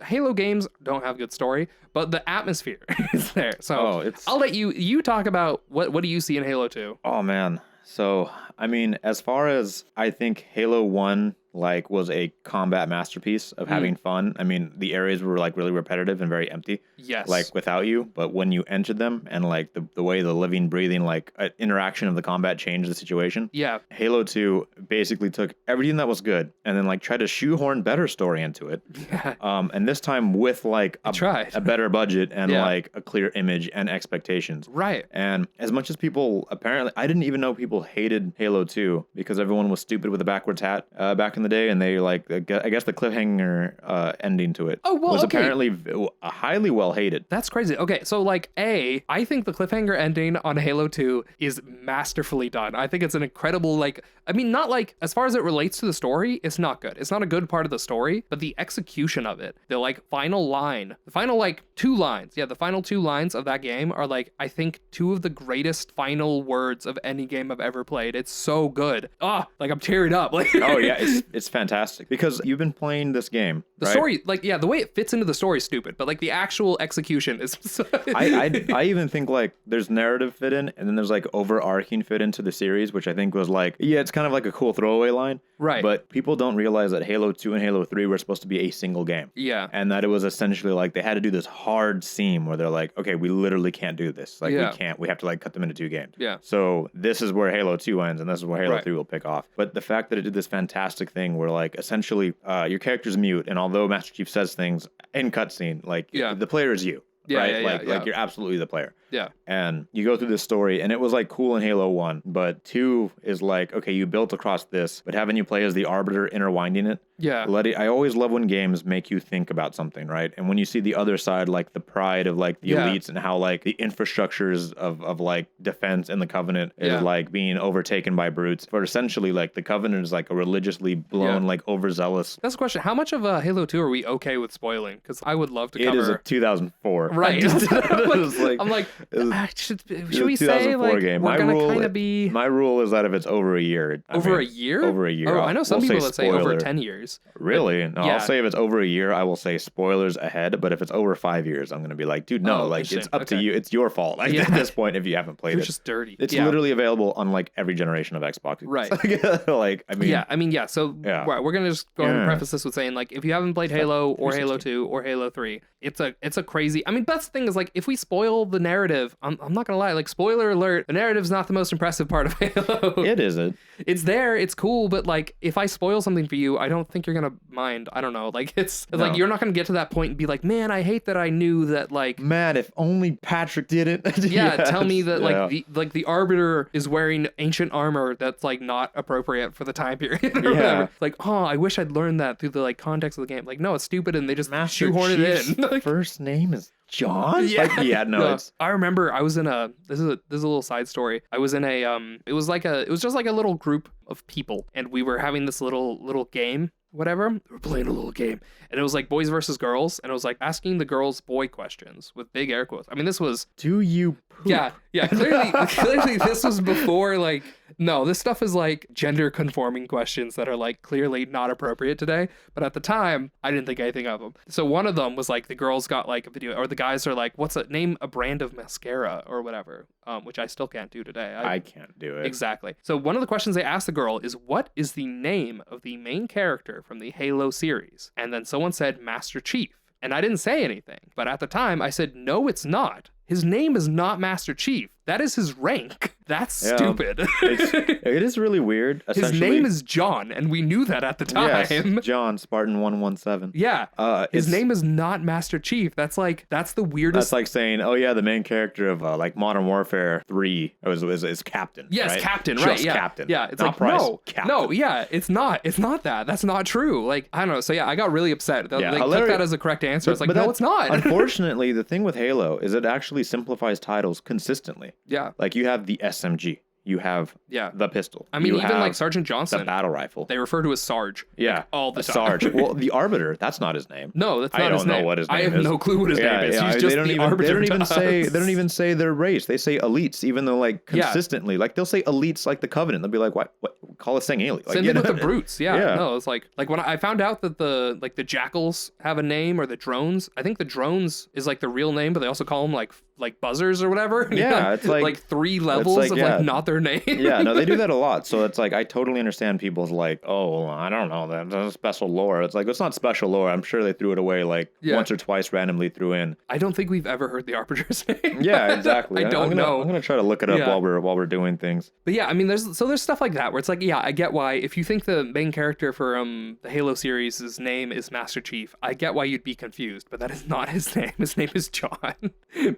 Halo games don't have good story, but the atmosphere is there. So I'll let you talk about what do you see in Halo 2? Oh man. So, I mean, as far as I think Halo 1 like was a combat masterpiece of having fun. I mean, the areas were like really repetitive and very empty. Yes. Like without you, but when you entered them and like the way the living, breathing, like interaction of the combat changed the situation. Yeah. Halo 2 basically took everything that was good and then like tried to shoehorn better story into it. Yeah. And this time with like a better budget and like a clear image and expectations. Right. And as much as people apparently, I didn't even know people hated Halo 2 because everyone was stupid with a backwards hat back in the day, and they like I guess the cliffhanger ending to it was apparently highly well hated. That's crazy. Okay, so like I think the cliffhanger ending on Halo 2 is masterfully done. I think it's an incredible not like as far as it relates to the story, it's not good. It's not a good part of the story, but the execution of it, the like final line, the final like 2 lines. Yeah, the final 2 lines of that game are like I think 2 of the greatest final words of any game I've ever played. It's so good. Like I'm tearing up. Like oh yeah, it's fantastic because you've been playing this game. The story, like, the way it fits into the story is stupid, but like the actual execution is. I even think like there's narrative fit in, and then there's like overarching fit into the series, which I think was like, it's kind of like a cool throwaway line. Right. But people don't realize that Halo 2 and Halo 3 were supposed to be a single game. Yeah. And that it was essentially like they had to do this hard seam where they're like, okay, we literally can't do this. Like we have to like cut them into 2 games. Yeah. So this is where Halo 2 ends, and this is where Halo 3 will pick off. But the fact that it did this fantastic thing where like essentially your character's mute, and although Master Chief says things in cutscene, like the player is you. Yeah, right? Like you're absolutely the player. Yeah. And you go through this story, and it was like cool in Halo 1, but 2 is like, okay, you built across this, but having you play as the Arbiter interwinding it. Yeah. I always love when games make you think about something, right? And when you see the other side, like the pride of like the elites and how like the infrastructures of like defense in the Covenant is like being overtaken by brutes. For essentially like the Covenant is like a religiously blown, like overzealous. That's a question. How much of Halo 2 are we okay with spoiling? Because I would love to cover. It is a 2004. Right. I'm like, should we say like game. we're gonna kind of be? My rule is that if it's over a year, Over a year. Oh, I know some people that say over 10 years. Really? No, I'll say if it's over a year, I will say spoilers ahead. But if it's over 5 years, I'm gonna be like, dude, no, like it's up to you. It's your fault. Like, at this point, if you haven't played You're just dirty. It's literally available on like every generation of Xbox. Right. So we're gonna just go ahead and preface this with saying like if you haven't played Halo or Halo 2 or Halo 3, it's a crazy. I mean, that's the thing is like if we spoil the narrative, I'm not gonna lie. Like spoiler alert, the narrative's not the most impressive part of Halo. It isn't. It's there. It's cool, but like if I spoil something for you, I don't think you're gonna mind. I don't know. Like it's like you're not gonna get to that point and be like, man, I hate that I knew that. Like, man, if only Patrick did it. Tell me that like the Arbiter is wearing ancient armor that's like not appropriate for the time period. Or whatever. Like, I wish I'd learned that through the like context of the game. Like, no, it's stupid, and they just shoehorn it in. Like, first name is John? I remember I was in this is a little side story. I was in it was just like a little group of people, and we were having this little game, whatever. We were playing a little game, and it was like boys versus girls, and it was like asking the girls boy questions with big air quotes. I mean, this was do you poop? Yeah. Clearly this was before like no, this stuff is like gender conforming questions that are like clearly not appropriate today. But at the time, I didn't think anything of them. So one of them was like the girls got like a video, or the guys are like, name a brand of mascara or whatever, which I still can't do today. I can't do it. Exactly. So one of the questions they asked the girl is, what is the name of the main character from the Halo series? And then someone said Master Chief. And I didn't say anything. But at the time, I said, no, it's not. His name is not Master Chief. That is his rank. That's stupid. It is really weird. His name is John, and we knew that at the time. Yes, John, Spartan 117. Yeah. His name is not Master Chief. That's the weirdest. That's like saying, the main character of like Modern Warfare 3 is Captain. Yes, right? Captain, Just right? Yeah. Captain. Yeah, it's not like, Price, no. Captain. No, yeah, it's not. It's not that. That's not true. Like, I don't know. So yeah, I got really upset. They took that as a correct answer. It's like, no, it's not. Unfortunately, the thing with Halo is it actually simplifies titles consistently. Yeah. Like you have the SMG. you have Yeah. the pistol. I mean, You even like have Sergeant the Johnson, battle rifle. they refer to as Sarge. Yeah, like, all the time. Sarge. Well, the Arbiter, that's not his name. No, that's I not don't his name. know what his name I have is. no clue what his name is. He's just they don't the even, Arbiter. They don't even to say. us. They don't even say their race. They say elites, even though like consistently, like they'll say elites, like the Covenant. They'll be like, what? Call us saying alien. Like, Same you thing with know? the brutes. Yeah. Yeah. No, it's like when I found out that the jackals have a name, or the drones. I think the drones is like the real name, but they also call them like buzzers or whatever. Yeah, it's like 3 levels of like not their name. Yeah, no, they do that a lot. So it's like I totally understand people's like, oh, well, I don't know, that's special lore. It's like it's not special lore. I'm sure they threw it away like once or twice randomly threw in. I don't think we've ever heard the Arbiter's name. Yeah, exactly. I don't know. I'm gonna try to look it up while we're doing things. But yeah, I mean, there's stuff like that where it's like, yeah, I get why if you think the main character for the Halo series' name is Master Chief, I get why you'd be confused, but that is not his name. His name is John.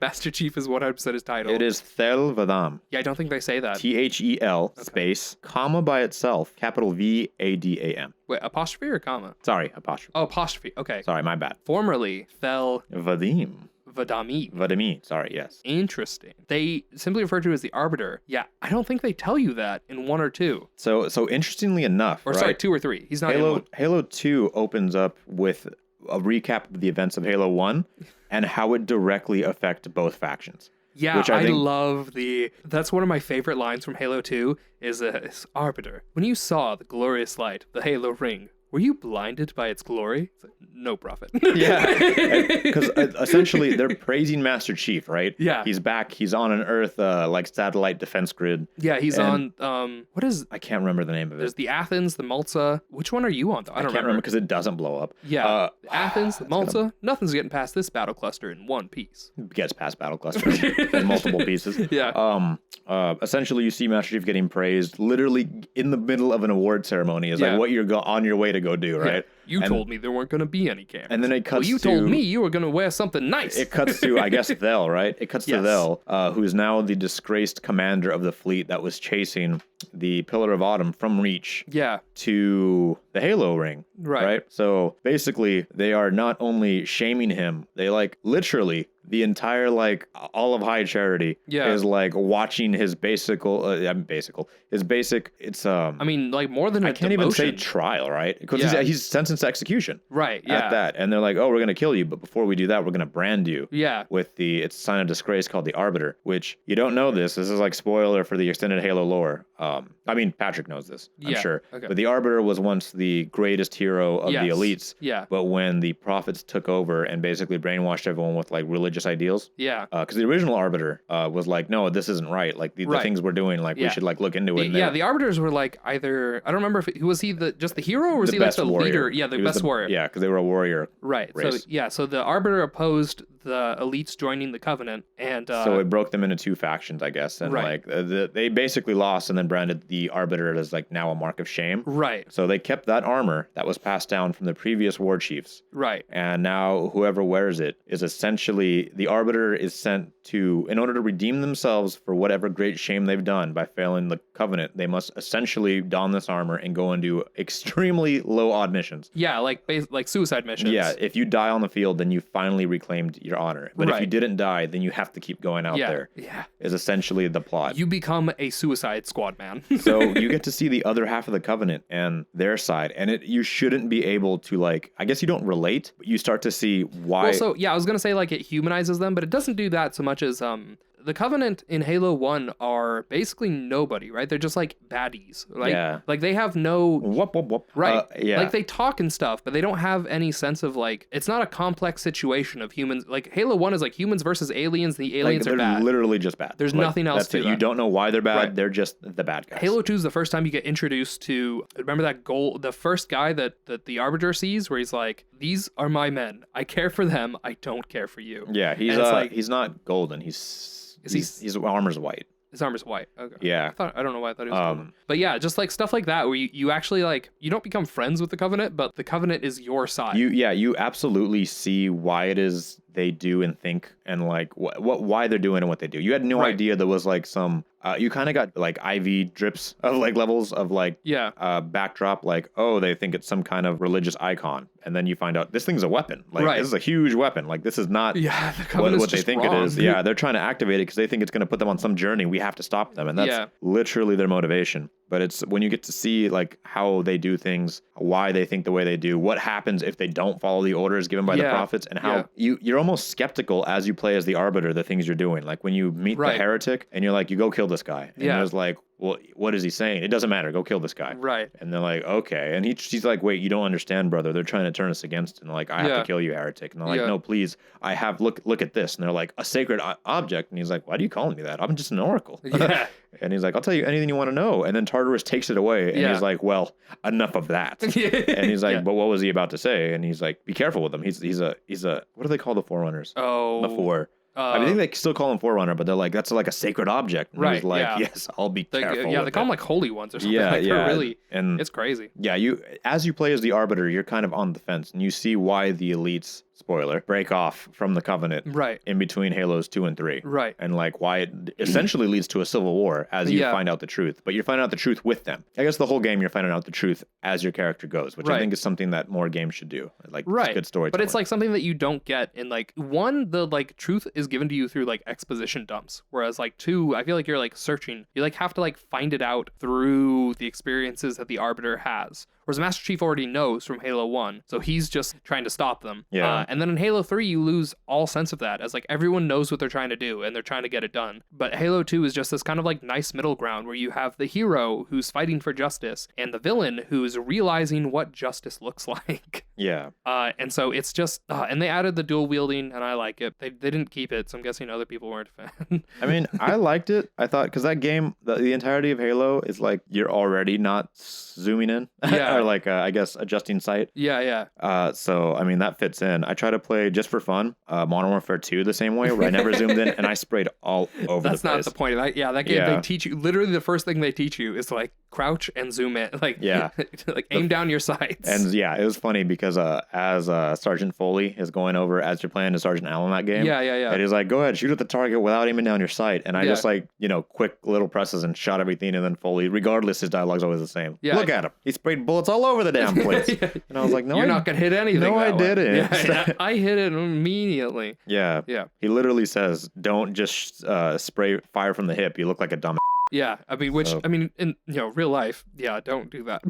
Master Chief is 100% his title. It is Thel Vadam. Yeah, I don't think they say that. THEL space comma by itself capital VADAM. Wait, apostrophe or comma? Sorry, apostrophe. Oh, apostrophe. Okay. Sorry, my bad. Formerly Thel Vadim. Vadami. Vadami. Sorry, yes. Interesting. They simply refer to as the Arbiter. Yeah, I don't think they tell you that in 1 or 2. So interestingly enough, Or right? sorry, 2 or 3. He's not in 1. Halo 2 opens up with a recap of the events of Halo 1 and how it directly affect both factions. Yeah, which I think... love that's one of my favorite lines from Halo 2 is Arbiter. When you saw the glorious light, the Halo ring, were you blinded by its glory? It's like, no, Prophet. Yeah, because essentially they're praising Master Chief, right? Yeah. He's back. He's on an Earth like satellite defense grid. Yeah, he's on, what is... I can't remember the name of it. There's the Athens, the Malta. Which one are you on, though? I can't remember because it doesn't blow up. Yeah, Athens, the Malta, nothing's getting past this battle cluster in one piece. Gets past battle clusters in multiple pieces. Yeah. Essentially, you see Master Chief getting praised literally in the middle of an award ceremony. Is like what you're on your way to go do, right? You told me there weren't going to be any cameras. And then it cuts you to... told me you were going to wear something nice. It cuts to, I guess, Vel, right? It cuts to Vel, who's now the disgraced commander of the fleet that was chasing the Pillar of Autumn from Reach to the Halo ring. Right? So basically, they are not only shaming him, they like literally... The entire, like, all of High Charity is, like, watching his it's, I mean, like, more than I can't even say trial, right? Because he's sentenced to execution. Right, At that. And they're like, oh, we're going to kill you, but before we do that, we're going to brand you. Yeah. With it's a sign of disgrace called the Arbiter, which you don't know this. This is, like, spoiler for the extended Halo lore. I mean, Patrick knows this, I'm sure. Okay. But the Arbiter was once the greatest hero of the elites. Yeah. But when the prophets took over and basically brainwashed everyone with, like, religious ideals. Yeah. Because the original Arbiter was like, no, this isn't right. Like, the things we're doing, like, we should, like, look into it. The Arbiters were, like, either... I don't remember if... was he just the hero, or was he, like, the leader? Yeah, the best warrior. Yeah, because they were a warrior race. So the Arbiter opposed the elites joining the Covenant, and... so it broke them into 2 factions, I guess. And, like, they basically lost and then branded the Arbiter as, like, now a mark of shame. Right. So they kept that armor that was passed down from the previous war chiefs. Right. And now whoever wears it is essentially... The Arbiter is sent to... In order to redeem themselves for whatever great shame they've done by failing the Covenant, they must essentially don this armor and go and do extremely low-odd missions. Yeah, like suicide missions. Yeah, if you die on the field, then you finally reclaimed your honor. But if you didn't die, then you have to keep going out there. Yeah. Is essentially the plot. You become a suicide squad man. So you get to see the other half of the Covenant and their side. And you shouldn't be able to, like... I guess you don't relate, but you start to see why... Well, so, yeah, I was going to say, like, it humanizes them, but it doesn't do that so much as... The Covenant in Halo 1 are basically nobody, right? They're just like baddies. Like they have no... Whoop. Right. Like they talk and stuff, but they don't have any sense of like... It's not a complex situation of humans. Like Halo 1 is like humans versus aliens. The aliens are bad. They're literally just bad. There's nothing else to it. that. You don't know why they're bad. Right. They're just the bad guys. Halo 2 is the first time you get introduced to... Remember that goal? The first guy that the Arbiter sees where he's like, these are my men. I care for them. I don't care for you. Yeah, he's not golden. His armor's white. His armor's white. Okay. Yeah. I don't know why I thought it was golden. But yeah, just like stuff like that where you actually like, you don't become friends with the Covenant, but the Covenant is your side. You absolutely see why it is they do and think and like why they're doing and what they do. You had no idea there was like some you kind of got like IV drips of like levels of like backdrop, like, oh, they think it's some kind of religious icon, and then you find out this thing's a weapon. Like this is a huge weapon. Like this is not what they think it is. Yeah, they're trying to activate it because they think it's going to put them on some journey. We have to stop them, and that's literally their motivation. But it's when you get to see like how they do things, why they think the way they do, what happens if they don't follow the orders given by the prophets, and how you're almost skeptical as you play as the arbiter, the things you're doing. Like when you meet the heretic and you're like, you go kill this guy. And there's like, well, what is he saying? It doesn't matter. Go kill this guy. Right. And they're like, okay. And she's like, wait, you don't understand, brother. They're trying to turn us against. And like, I have to kill you, heretic. And they're like, no, please. I have, look at this. And they're like, a sacred object. And he's like, why do you call me that? I'm just an oracle. Yeah. And he's like, I'll tell you anything you want to know. And then Tartarus takes it away. And he's like, well, enough of that. And he's like, but what was he about to say? And he's like, be careful with him. He's a, what do they call the Forerunners? Oh. Before. I think they still call him Forerunner, but they're like, that's like a sacred object. And he's like, yes, I'll be careful. Yeah, they call them like holy ones or something. They're really, and it's crazy. Yeah, as you play as the arbiter, you're kind of on the fence, and you see why the elites, spoiler, break off from the covenant in between Halos 2 and 3. Right. And like why it essentially leads to a civil war as you find out the truth. But you're finding out the truth with them. I guess the whole game you're finding out the truth as your character goes, which I think is something that more games should do. Like it's good storytelling. But it's like something that you don't get in like 1, the like truth is given to you through like exposition dumps. Whereas like 2, I feel like you're like searching. You like have to like find it out through the experiences that the arbiter has. Whereas Master Chief already knows from Halo 1, so he's just trying to stop them. Yeah. And then in Halo 3, you lose all sense of that, as like everyone knows what they're trying to do, and they're trying to get it done. But Halo 2 is just this kind of like nice middle ground where you have the hero who's fighting for justice, and the villain who's realizing what justice looks like. Yeah. And so it's just, and they added the dual wielding, and I like it. They didn't keep it, so I'm guessing other people weren't a fan. I mean, I liked it. I thought, because that game, the entirety of Halo is like, you're already not zooming in. Or like, I guess, adjusting sight. Yeah. So, I mean, that fits in. I try to play just for fun, Modern Warfare 2 the same way, where I never zoomed in, and I sprayed all over the place. That's not the point of that. Yeah, that game, they teach you, literally the first thing they teach you is to like crouch and zoom in. Like, like aim down your sights. And yeah, it was funny because as Sergeant Foley is going over as you're playing as Sergeant Allen that game. Yeah. And he's like, go ahead, shoot at the target without aiming down your sight. And I just like, quick little presses and shot everything. And then Foley, regardless, his dialogue's always the same. Yeah, look at him. He sprayed bullets all over the damn place. And I was like, no, you're not going to hit anything. No, I didn't. Yeah, I hit it immediately. Yeah. He literally says, don't just spray fire from the hip. You look like a dumb. Yeah, I mean, in real life, don't do that.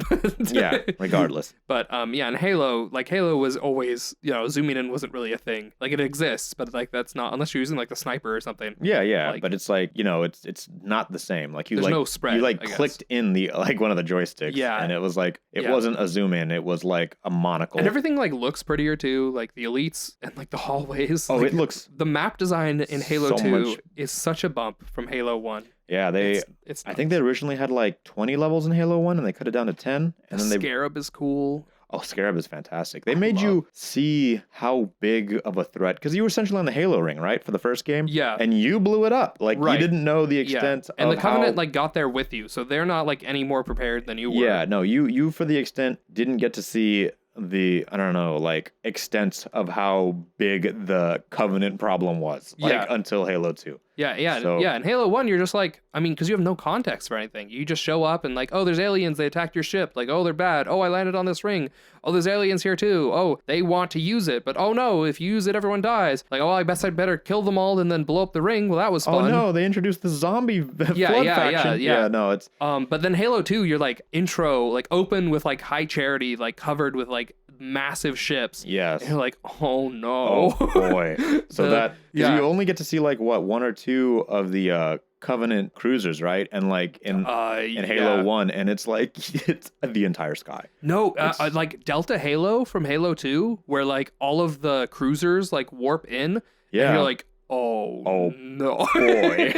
Yeah, regardless. But in Halo, like Halo was always, zooming in wasn't really a thing. Like it exists, but like that's not unless you're using like the sniper or something. Yeah, like, but it's like it's not the same. Like there's no spread. You like clicked in the like one of the joysticks. Yeah, and it was like it wasn't a zoom in. It was like a monocle. And everything like looks prettier too. Like the elites and like the hallways. Oh, like, it looks. The map design in Halo 2 is such a bump from Halo 1. Yeah, it's I think they originally had like 20 levels in Halo 1 and they cut it down to 10. And then Scarab is cool. Oh, Scarab is fantastic. They made you see how big of a threat, because you were essentially on the Halo ring, right, for the first game? Yeah. And you blew it up. Like, you didn't know the extent of And the Covenant, like, got there with you, so they're not, like, any more prepared than you were. Yeah, no, you for the extent, didn't get to see the, I don't know, like, extent of how big the Covenant problem was, like, until Halo 2. Yeah. In Halo 1, you're just like, I mean, because you have no context for anything. You just show up and like, oh, there's aliens. They attacked your ship. Like, oh, they're bad. Oh, I landed on this ring. Oh, there's aliens here too. Oh, they want to use it. But oh no, if you use it, everyone dies. Like, oh, I guess I'd better kill them all and then blow up the ring. Well, that was fun. Oh no, they introduced the zombie flood faction. Yeah, no, it's... But then Halo 2, you're like intro, like open with like high charity, like covered with like massive ships. Yes. And you're like, oh no. Oh boy. So you only get to see like what, 1 or 2 of the Covenant cruisers, right? And like in Halo 1, and it's like it's the entire sky. No, like Delta Halo from Halo 2, where like all of the cruisers like warp in. Yeah. And you're like, oh no. Boy.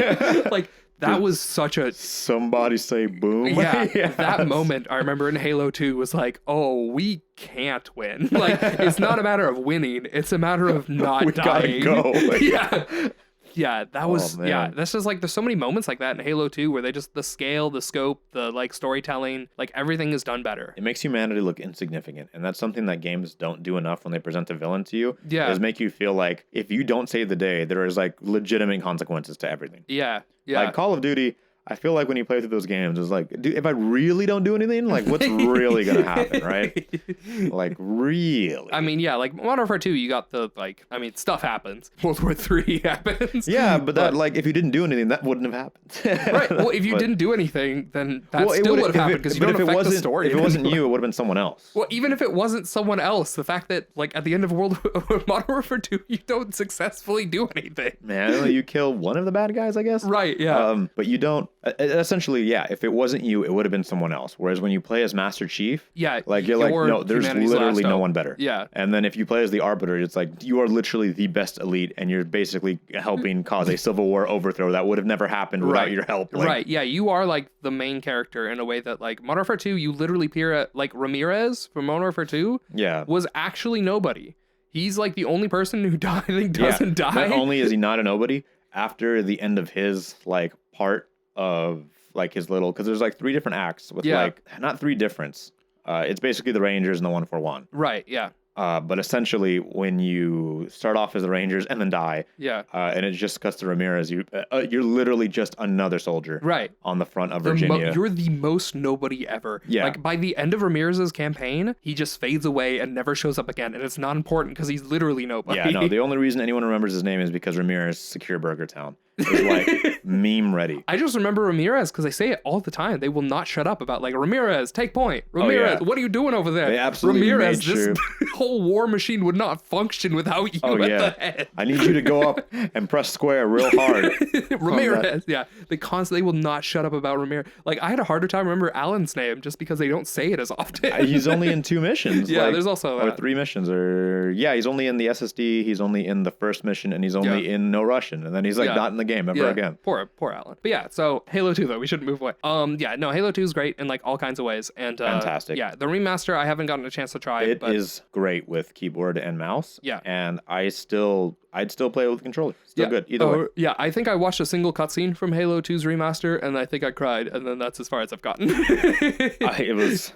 Like that was such a... Somebody say boom. Yeah, yes. That moment, I remember in Halo 2 was like, oh, we can't win. Like, it's not a matter of winning. It's a matter of not dying. Gotta go. Yeah. Yeah, that was man. yeah. That's just like there's so many moments like that in Halo 2 where they just the scale, the scope, the like storytelling, like everything is done better. It makes humanity look insignificant, and that's something that games don't do enough when they present a villain to you. Yeah. Is make you feel like if you don't save the day, there is like legitimate consequences to everything. Yeah. Yeah. Like Call of Duty, I feel like when you play through those games, it's like, dude, if I really don't do anything, like what's really gonna happen, right? Like really. I mean, yeah, like Modern Warfare 2, you got the like. I mean, stuff happens. World War 3 happens. Yeah, but that like if you didn't do anything, that wouldn't have happened. Right. Well, if you didn't do anything, then that still would have happened because you don't affect the story. If it wasn't you, it would have been someone else. Well, even if it wasn't someone else, the fact that like at the end of Modern Warfare 2, you don't successfully do anything. Man, you kill one of the bad guys, I guess. Right. Yeah. But you don't. Essentially, yeah. If it wasn't you, it would have been someone else. Whereas when you play as Master Chief, yeah, like you're like, no, there's literally no one better. Yeah. And then if you play as the Arbiter, it's like you are literally the best elite, and you're basically helping cause a civil war overthrow that would have never happened without your help. Like, right. Yeah. You are like the main character in a way that like Modern Warfare 2, you literally peer at like Ramirez from Modern Warfare 2. Yeah. Was actually nobody. He's like the only person who doesn't die. Not only is he not a nobody, after the end of his like part of like his little, because there's like 3 different acts with like not 3 difference. It's basically the Rangers and the 141. Right. Yeah. But essentially, when you start off as the Rangers and then die, and it just cuts to Ramirez, you're literally just another soldier, right, on the front of Virginia. You're the most nobody ever. Yeah. Like by the end of Ramirez's campaign, he just fades away and never shows up again, and it's not important because he's literally nobody. Yeah, no. The only reason anyone remembers his name is because Ramirez secure Burger Town is like meme ready. I just remember Ramirez because they say it all the time. They will not shut up about like Ramirez, take point. Ramirez, what are you doing over there? They absolutely Ramirez, made sure. This whole war machine would not function without you at the head. I need you to go up and press square real hard. Ramirez, yeah. They will not shut up about Ramirez. Like I had a harder time remember Alan's name just because they don't say it as often. He's only in 2 missions. Yeah, there's also that. Or 3 missions, he's only in the SSD, he's only in the first mission, and he's only in No Russian, and then he's like not in the game ever again. Poor Alan. But yeah, so Halo 2 though, we shouldn't move away. Halo 2 is great in like all kinds of ways, and fantastic. Yeah, the remaster I haven't gotten a chance to try. It is great with keyboard and mouse. Yeah, and I'd still play it with a controller. Still good either way. Yeah, I think I watched a single cutscene from Halo 2's remaster, and I think I cried, and then that's as far as I've gotten. It was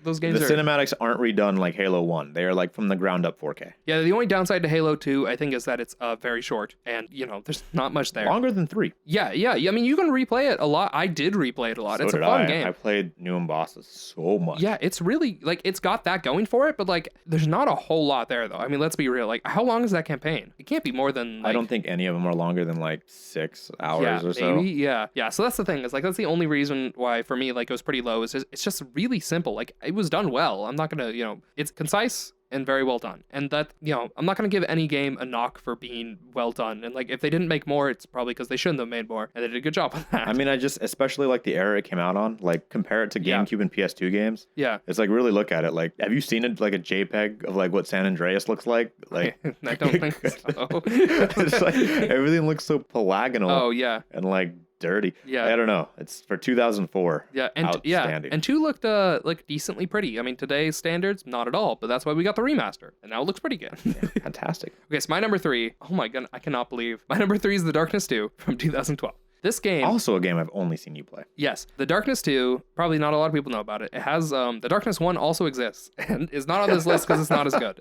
those games. The cinematics aren't redone like Halo 1. They are like from the ground up 4K. Yeah, the only downside to Halo 2, I think, is that it's very short, and there's not much there. Longer than 3. Yeah. I mean, you can replay it a lot. I did replay it a lot. It's a fun game. I played new bosses so much. Yeah, it's really like it's got that going for it, but like there's not a whole lot there though. I mean, let's be real. Like, how long is that campaign? It can't be more than. Like, I don't think any of them are longer than like 6 hours or so. Maybe, yeah. So that's the thing. Is like that's the only reason why for me like it was pretty low. Is it's just really simple. Like it was done well. I'm not gonna it's concise and very well done. And that, I'm not going to give any game a knock for being well done. And like, if they didn't make more, it's probably because they shouldn't have made more. And they did a good job with that. I mean, especially like the era it came out on, like compare it to GameCube and PS2 games. Yeah. It's like, really look at it. Like, have you seen it like a JPEG of like what San Andreas looks like? Like, I don't think so. It's like, everything looks so polygonal. Oh, yeah. And like, dirty. Yeah. I don't know. It's for 2004. Yeah. And outstanding. And 2 looked like decently pretty. I mean, today's standards, not at all, but that's why we got the remaster. And now it looks pretty good. Yeah, fantastic. Okay, so my number 3. Oh my god, I cannot believe. My number 3 is The Darkness 2 from 2012. This game, also a game I've only seen you play. Yes, The Darkness 2, probably not a lot of people know about it. It has The Darkness 1 also exists and is not on this list because it's not as good.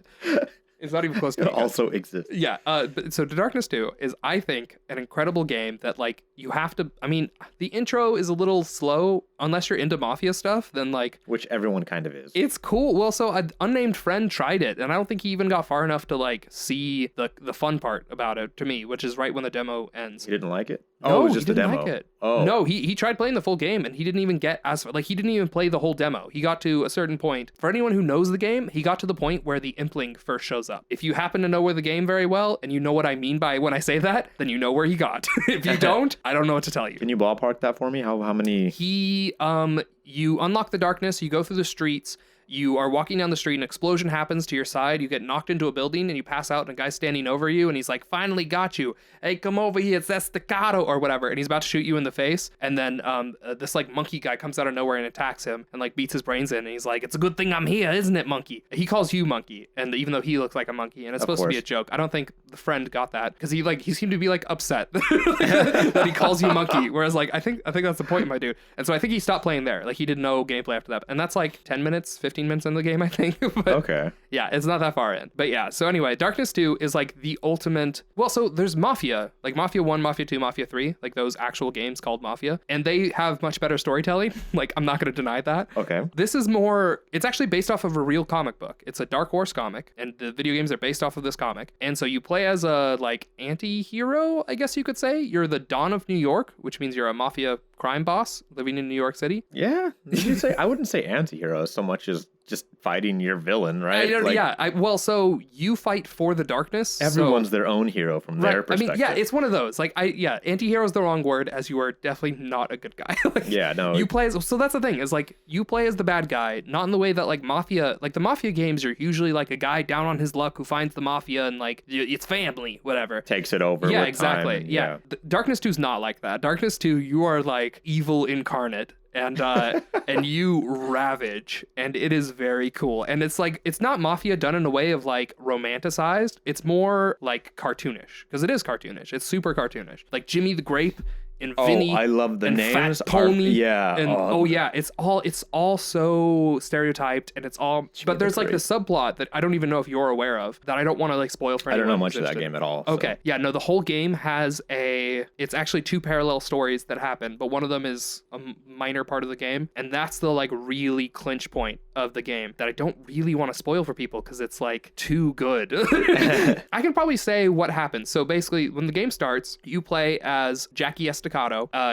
It's not even close to it also exists. Yeah. So The Darkness 2 is, I think, an incredible game that, like, you have to... I mean, the intro is a little slow. Unless you're into Mafia stuff, then, like... Which everyone kind of is. It's cool. Well, so an unnamed friend tried it, and I don't think he even got far enough to, like, see the fun part about it, to me, which is right when the demo ends. He didn't like it? No, it was just he a didn't demo. like it. Oh. No, he tried playing the full game, and he didn't even get as... Like, he didn't even play the whole demo. He got to a certain point. For anyone who knows the game, he got to the point where the Impling first shows up. If you happen to know where the game very well, and you know what I mean by when I say that, then you know where he got. If you don't, I don't know what to tell you. Can you ballpark that for me? How many... You unlock the darkness, you go through the streets, you are walking down the street, an explosion happens to your side, you get knocked into a building, and you pass out, and a guy's standing over you, and he's like, finally got you. Hey, come over here, it's that staccato, or whatever. And he's about to shoot you in the face, and then this like monkey guy comes out of nowhere and attacks him, and like beats his brains in, and he's like, it's a good thing I'm here, isn't it, monkey? He calls you monkey, and even though he looks like a monkey, and it's supposed to be a joke. I don't think the friend got that, because he seemed to be like upset that he calls you monkey, whereas like I think that's the point, my dude. And so I think he stopped playing there. Like he did no gameplay after that, and that's like 10 minutes 15 minutes in the game, I think. But, okay, yeah, it's not that far in. But yeah, so anyway, Darkness 2 is like the ultimate. Well, so there's Mafia, like Mafia 1, Mafia 2, Mafia 3, like those actual games called Mafia, and they have much better storytelling. Like I'm not going to deny that. Okay, this is more, it's actually based off of a real comic book. It's a Dark Horse comic, and the video games are based off of this comic. And so you play as a like anti-hero, I guess you could say. You're the Don of New York, which means you're a mafia crime boss living in New York City. Yeah, I wouldn't say anti-hero so much as just fighting your villain, right? Well, so you fight for the darkness. Everyone's their own hero from their perspective. I mean, yeah, it's one of those. Like, anti-hero is the wrong word, as you are definitely not a good guy. Like, yeah, no. You play as, so that's the thing, is like, you play as the bad guy, not in the way that like Mafia, like the Mafia games are usually like a guy down on his luck who finds the Mafia and like, it's family, whatever. Takes it over Yeah, with exactly. time. Yeah. Darkness 2 is not like that. Darkness 2, you are like evil incarnate. And and you ravage, and it is very cool. And it's like, it's not Mafia done in a way of like romanticized. It's more like cartoonish, because it is cartoonish. It's super cartoonish. Like Jimmy the Grape and Vinny. I love the and names. Fat Pony. Yeah. And it's all so stereotyped, and it's all. But there's like the subplot that I don't even know if you're aware of, that I don't want to like spoil for anyone. I don't know much of that game at all. Okay. Yeah. No. The whole game has it's actually two parallel stories that happen, but one of them is a minor part of the game, and that's the like really clinch point of the game that I don't really want to spoil for people because it's like too good. I can probably say what happens. So basically, when the game starts, you play as Jackie Estacado.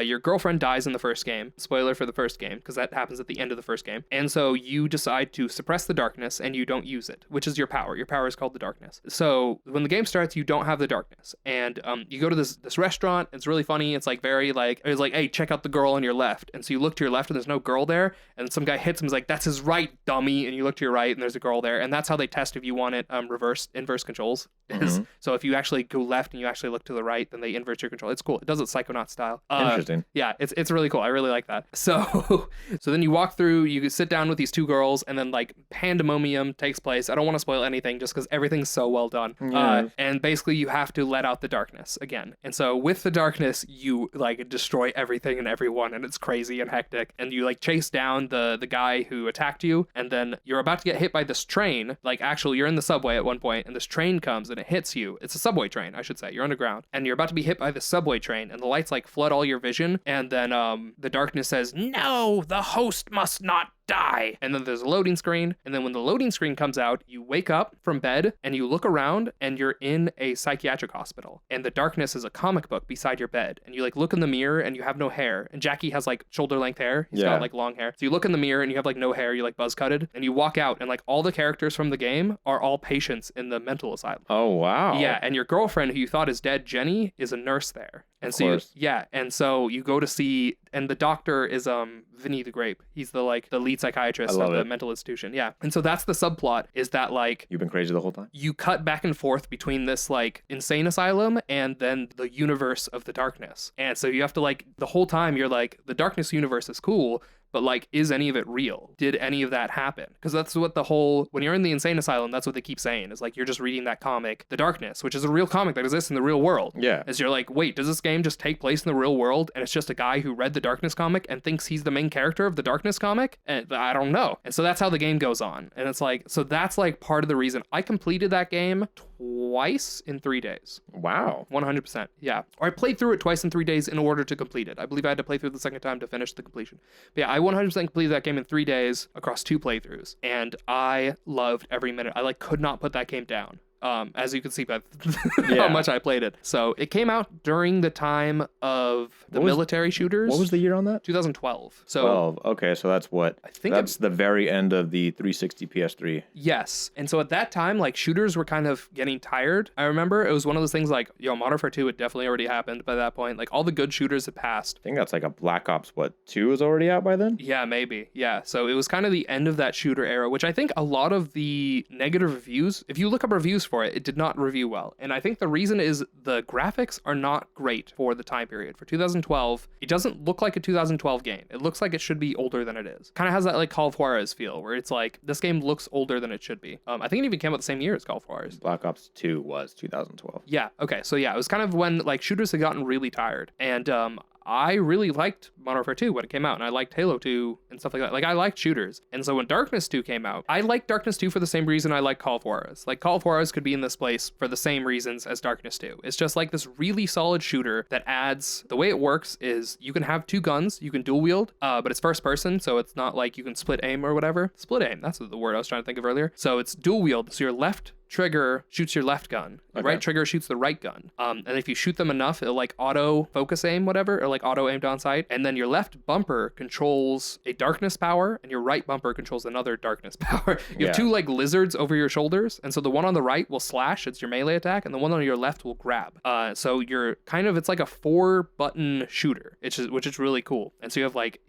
Your girlfriend dies in the first game. Spoiler for the first game, because that happens at the end of the first game. And so you decide to suppress the darkness, and you don't use it, which is your power. Your power is called the darkness. So when the game starts, you don't have the darkness, and you go to this restaurant. It's really funny. It's like very like, it's like, hey, check out the girl on your left. And so you look to your left, and there's no girl there. And some guy hits him. He's like, that's his right, dummy. And you look to your right, and there's a girl there. And that's how they test if you want it inverse controls. Mm-hmm. So if you actually go left and you actually look to the right, then they invert your control. It's cool. It does it Psychonaut style. Interesting. Yeah, it's really cool. I really like that. So then you walk through, you sit down with these two girls, and then like pandemonium takes place. I don't want to spoil anything just because everything's so well done. Yeah. And basically you have to let out the darkness again. And so with the darkness, you like destroy everything and everyone, and it's crazy and hectic. And you like chase down the guy who attacked you, and then you're about to get hit by this train. Like actually you're in the subway at one point, and this train comes and it hits you. It's a subway train, I should say. You're underground, and you're about to be hit by the subway train, and the lights like flood all your vision, and then the darkness says, no, the host must not die. And then there's a loading screen, and then when the loading screen comes out, you wake up from bed and you look around, and you're in a psychiatric hospital, and the darkness is a comic book beside your bed, and you like look in the mirror and you have no hair, and Jackie has like shoulder length hair. He's got like long hair. So you look in the mirror and you have like no hair, you like buzz cutted, and you walk out, and like all the characters from the game are all patients in the mental asylum. Oh wow. Yeah, and your girlfriend who you thought is dead, Jenny, is a nurse there. And so and so you go to see, and the doctor is Vinny the Grape. He's the lead psychiatrist of the mental institution. Yeah. And so that's the subplot, is that like you've been crazy the whole time. You cut back and forth between this like insane asylum and then the universe of the darkness. And so you have to like the whole time you're like, the darkness universe is cool, but like, is any of it real? Did any of that happen? Because that's what when you're in the insane asylum, that's what they keep saying, is like, you're just reading that comic, The Darkness, which is a real comic that exists in the real world. Yeah. As you're like, wait, does this game just take place in the real world? And it's just a guy who read the Darkness comic and thinks he's the main character of the Darkness comic? And I don't know. And so that's how the game goes on. And it's like, so that's like part of the reason I completed that game twice in 3 days. Wow. 100%. Yeah. Or I played through it twice in 3 days in order to complete it. I believe I had to play through the second time to finish the completion. But yeah, I 100% completed that game in 3 days across 2 playthroughs. And I loved every minute. I like could not put that game down. as you can see by how much I played it. So it came out during the time of the military shooters. What was the year on that? 2012. So 12. Okay, so that's what? I think that's the very end of the 360 PS3. Yes. And so at that time, like, shooters were kind of getting tired. I remember it was one of those things like, Modern Warfare 2, it definitely already happened by that point. Like, all the good shooters had passed. I think that's like a Black Ops, 2 was already out by then? Yeah, maybe. Yeah. So it was kind of the end of that shooter era, which I think a lot of the negative reviews, if you look up reviews for it, it did not review well. And I think the reason is the graphics are not great for the time period. For 2012, it doesn't look like a 2012 game. It looks like it should be older than it is. Kind of has that like Call of Juarez feel, where it's like, this game looks older than it should be. I think it even came out the same year as Call of Juarez. Black Ops 2 was 2012. Yeah. Okay. So yeah, it was kind of when like shooters had gotten really tired. And I really liked Modern Warfare 2 when it came out, and I liked Halo 2 and stuff like that. Like, I liked shooters. And so when Darkness 2 came out, I liked Darkness 2 for the same reason I like Call of Juarez. Like, Call of Juarez could be in this place for the same reasons as Darkness 2. It's just like this really solid shooter that adds, the way it works is you can have two guns, you can dual wield, but it's first person, so it's not like you can split aim or whatever. Split aim, that's the word I was trying to think of earlier. So it's dual wield, so your left trigger shoots your left gun. The right trigger shoots the right gun. And if you shoot them enough, it'll like auto focus aim, whatever, or like auto aim down sight. And then your left bumper controls a darkness power, and your right bumper controls another darkness power. You have two like lizards over your shoulders. And so the one on the right will slash, it's your melee attack, and the one on your left will grab. So you're kind of, it's like a 4-button shooter, which is really cool. And so you have like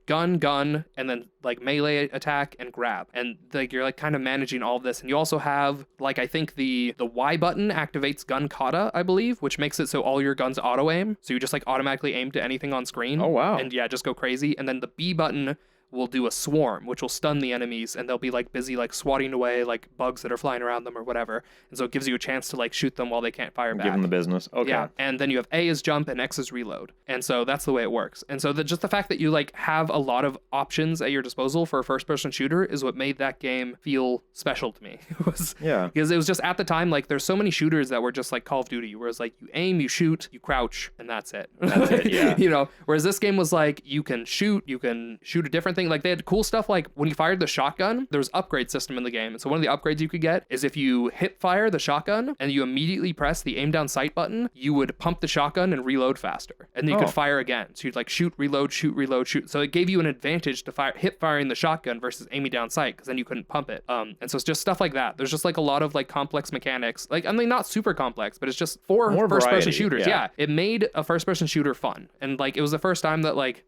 gun, and then like melee attack and grab. And like you're like kind of managing all of this. And you also have like, I think the Y button activates gun kata, I believe, which makes it so all your guns auto aim. So you just like automatically aim to anything on screen. Oh, wow. And yeah, just go crazy. And then the B button will do a swarm, which will stun the enemies, and they'll be like busy like swatting away like bugs that are flying around them or whatever. And so it gives you a chance to like shoot them while they can't fire back. Give them the business. Okay. Yeah. And then you have A is jump and X is reload. And so that's the way it works. And so just the fact that you like have a lot of options at your disposal for a first person shooter is what made that game feel special to me. Because it was just at the time, like there's so many shooters that were just like Call of Duty, where it's like you aim, you shoot, you crouch, and that's it. That's it, yeah. Whereas this game was like you can shoot a different thing. Like they had cool stuff like when you fired the shotgun, there was upgrade system in the game. And so one of the upgrades you could get is if you hip fire the shotgun and you immediately press the aim down sight button, you would pump the shotgun and reload faster. And then you could fire again. So you'd like shoot, reload, shoot, reload, shoot. So it gave you an advantage to hip firing the shotgun versus aiming down sight, because then you couldn't pump it. And so it's just stuff like that. There's just like a lot of like complex mechanics. Like, I mean, not super complex, but it's just for first person shooters. Yeah. It made a first person shooter fun. And like, it was the first time that like,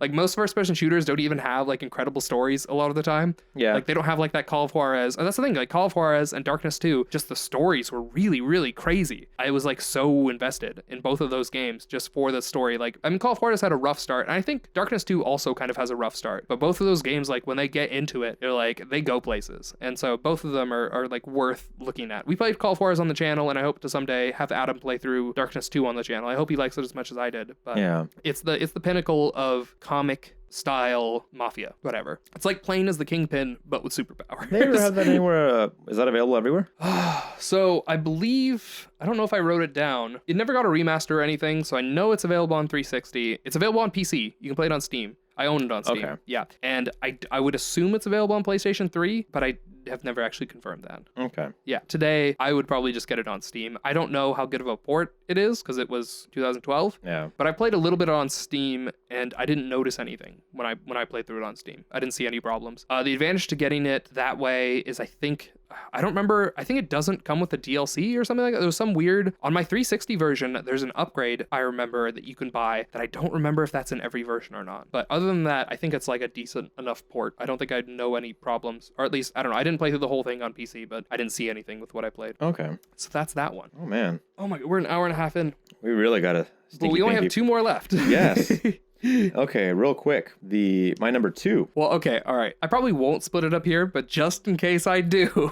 like most first person shooters don't even have like incredible stories a lot of the time. Yeah. Like they don't have like that Call of Juarez. And that's the thing, like Call of Juarez and Darkness 2, just the stories were really, really crazy. I was like so invested in both of those games just for the story. Like, I mean, Call of Juarez had a rough start, and I think Darkness 2 also kind of has a rough start. But both of those games, like when they get into it, they're like, they go places. And so both of them are like worth looking at. We played Call of Juarez on the channel, and I hope to someday have Adam play through Darkness 2 on the channel. I hope he likes it as much as I did. But yeah, it's the pinnacle of comic style mafia, whatever. It's like playing as the Kingpin, but with superpowers. They ever have that anywhere? Is that available everywhere? So I believe, I don't know if I wrote it down. It never got a remaster or anything, so I know it's available on 360. It's available on PC. You can play it on Steam. I own it on Steam. Okay. Yeah. And I would assume it's available on PlayStation 3, but I have never actually confirmed that. Okay. Yeah. Today, I would probably just get it on Steam. I don't know how good of a port it is because it was 2012. Yeah. But I played a little bit on Steam, and I didn't notice anything when I played through it on Steam. I didn't see any problems. The advantage to getting it that way is I don't remember, I think it doesn't come with the DLC or something like that. There was some weird, on my 360 version, there's an upgrade I remember that you can buy that I don't remember if that's in every version or not. But other than that, I think it's like a decent enough port. I don't think I'd know any problems, or at least, I don't know. I didn't play through the whole thing on PC, but I didn't see anything with what I played. Okay. So that's that one. Oh, man. Oh my God, we're an hour and a half in. We really got to. But we only have 2 more left. Yes. Okay, real quick. My number 2. Well, okay, all right. I probably won't split it up here, but just in case I do,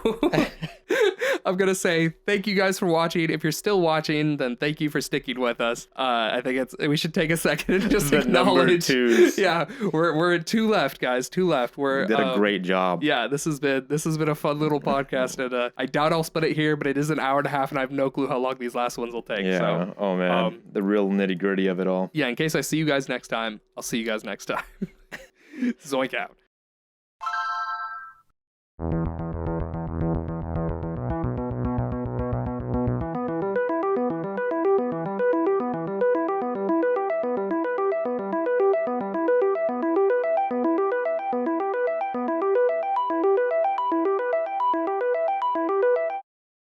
I'm going to say thank you guys for watching. If you're still watching, then thank you for sticking with us. I think we should take a second and just acknowledge. Yeah, we're at 2 left, guys. 2 left. You did a great job. Yeah, this has been a fun little podcast, and I doubt I'll split it here, but it is an hour and a half, and I have no clue how long these last ones will take. Yeah. So, oh man, the real nitty gritty of it all. Yeah. In case I see you guys next time, I'll see you guys next time. Zoink out.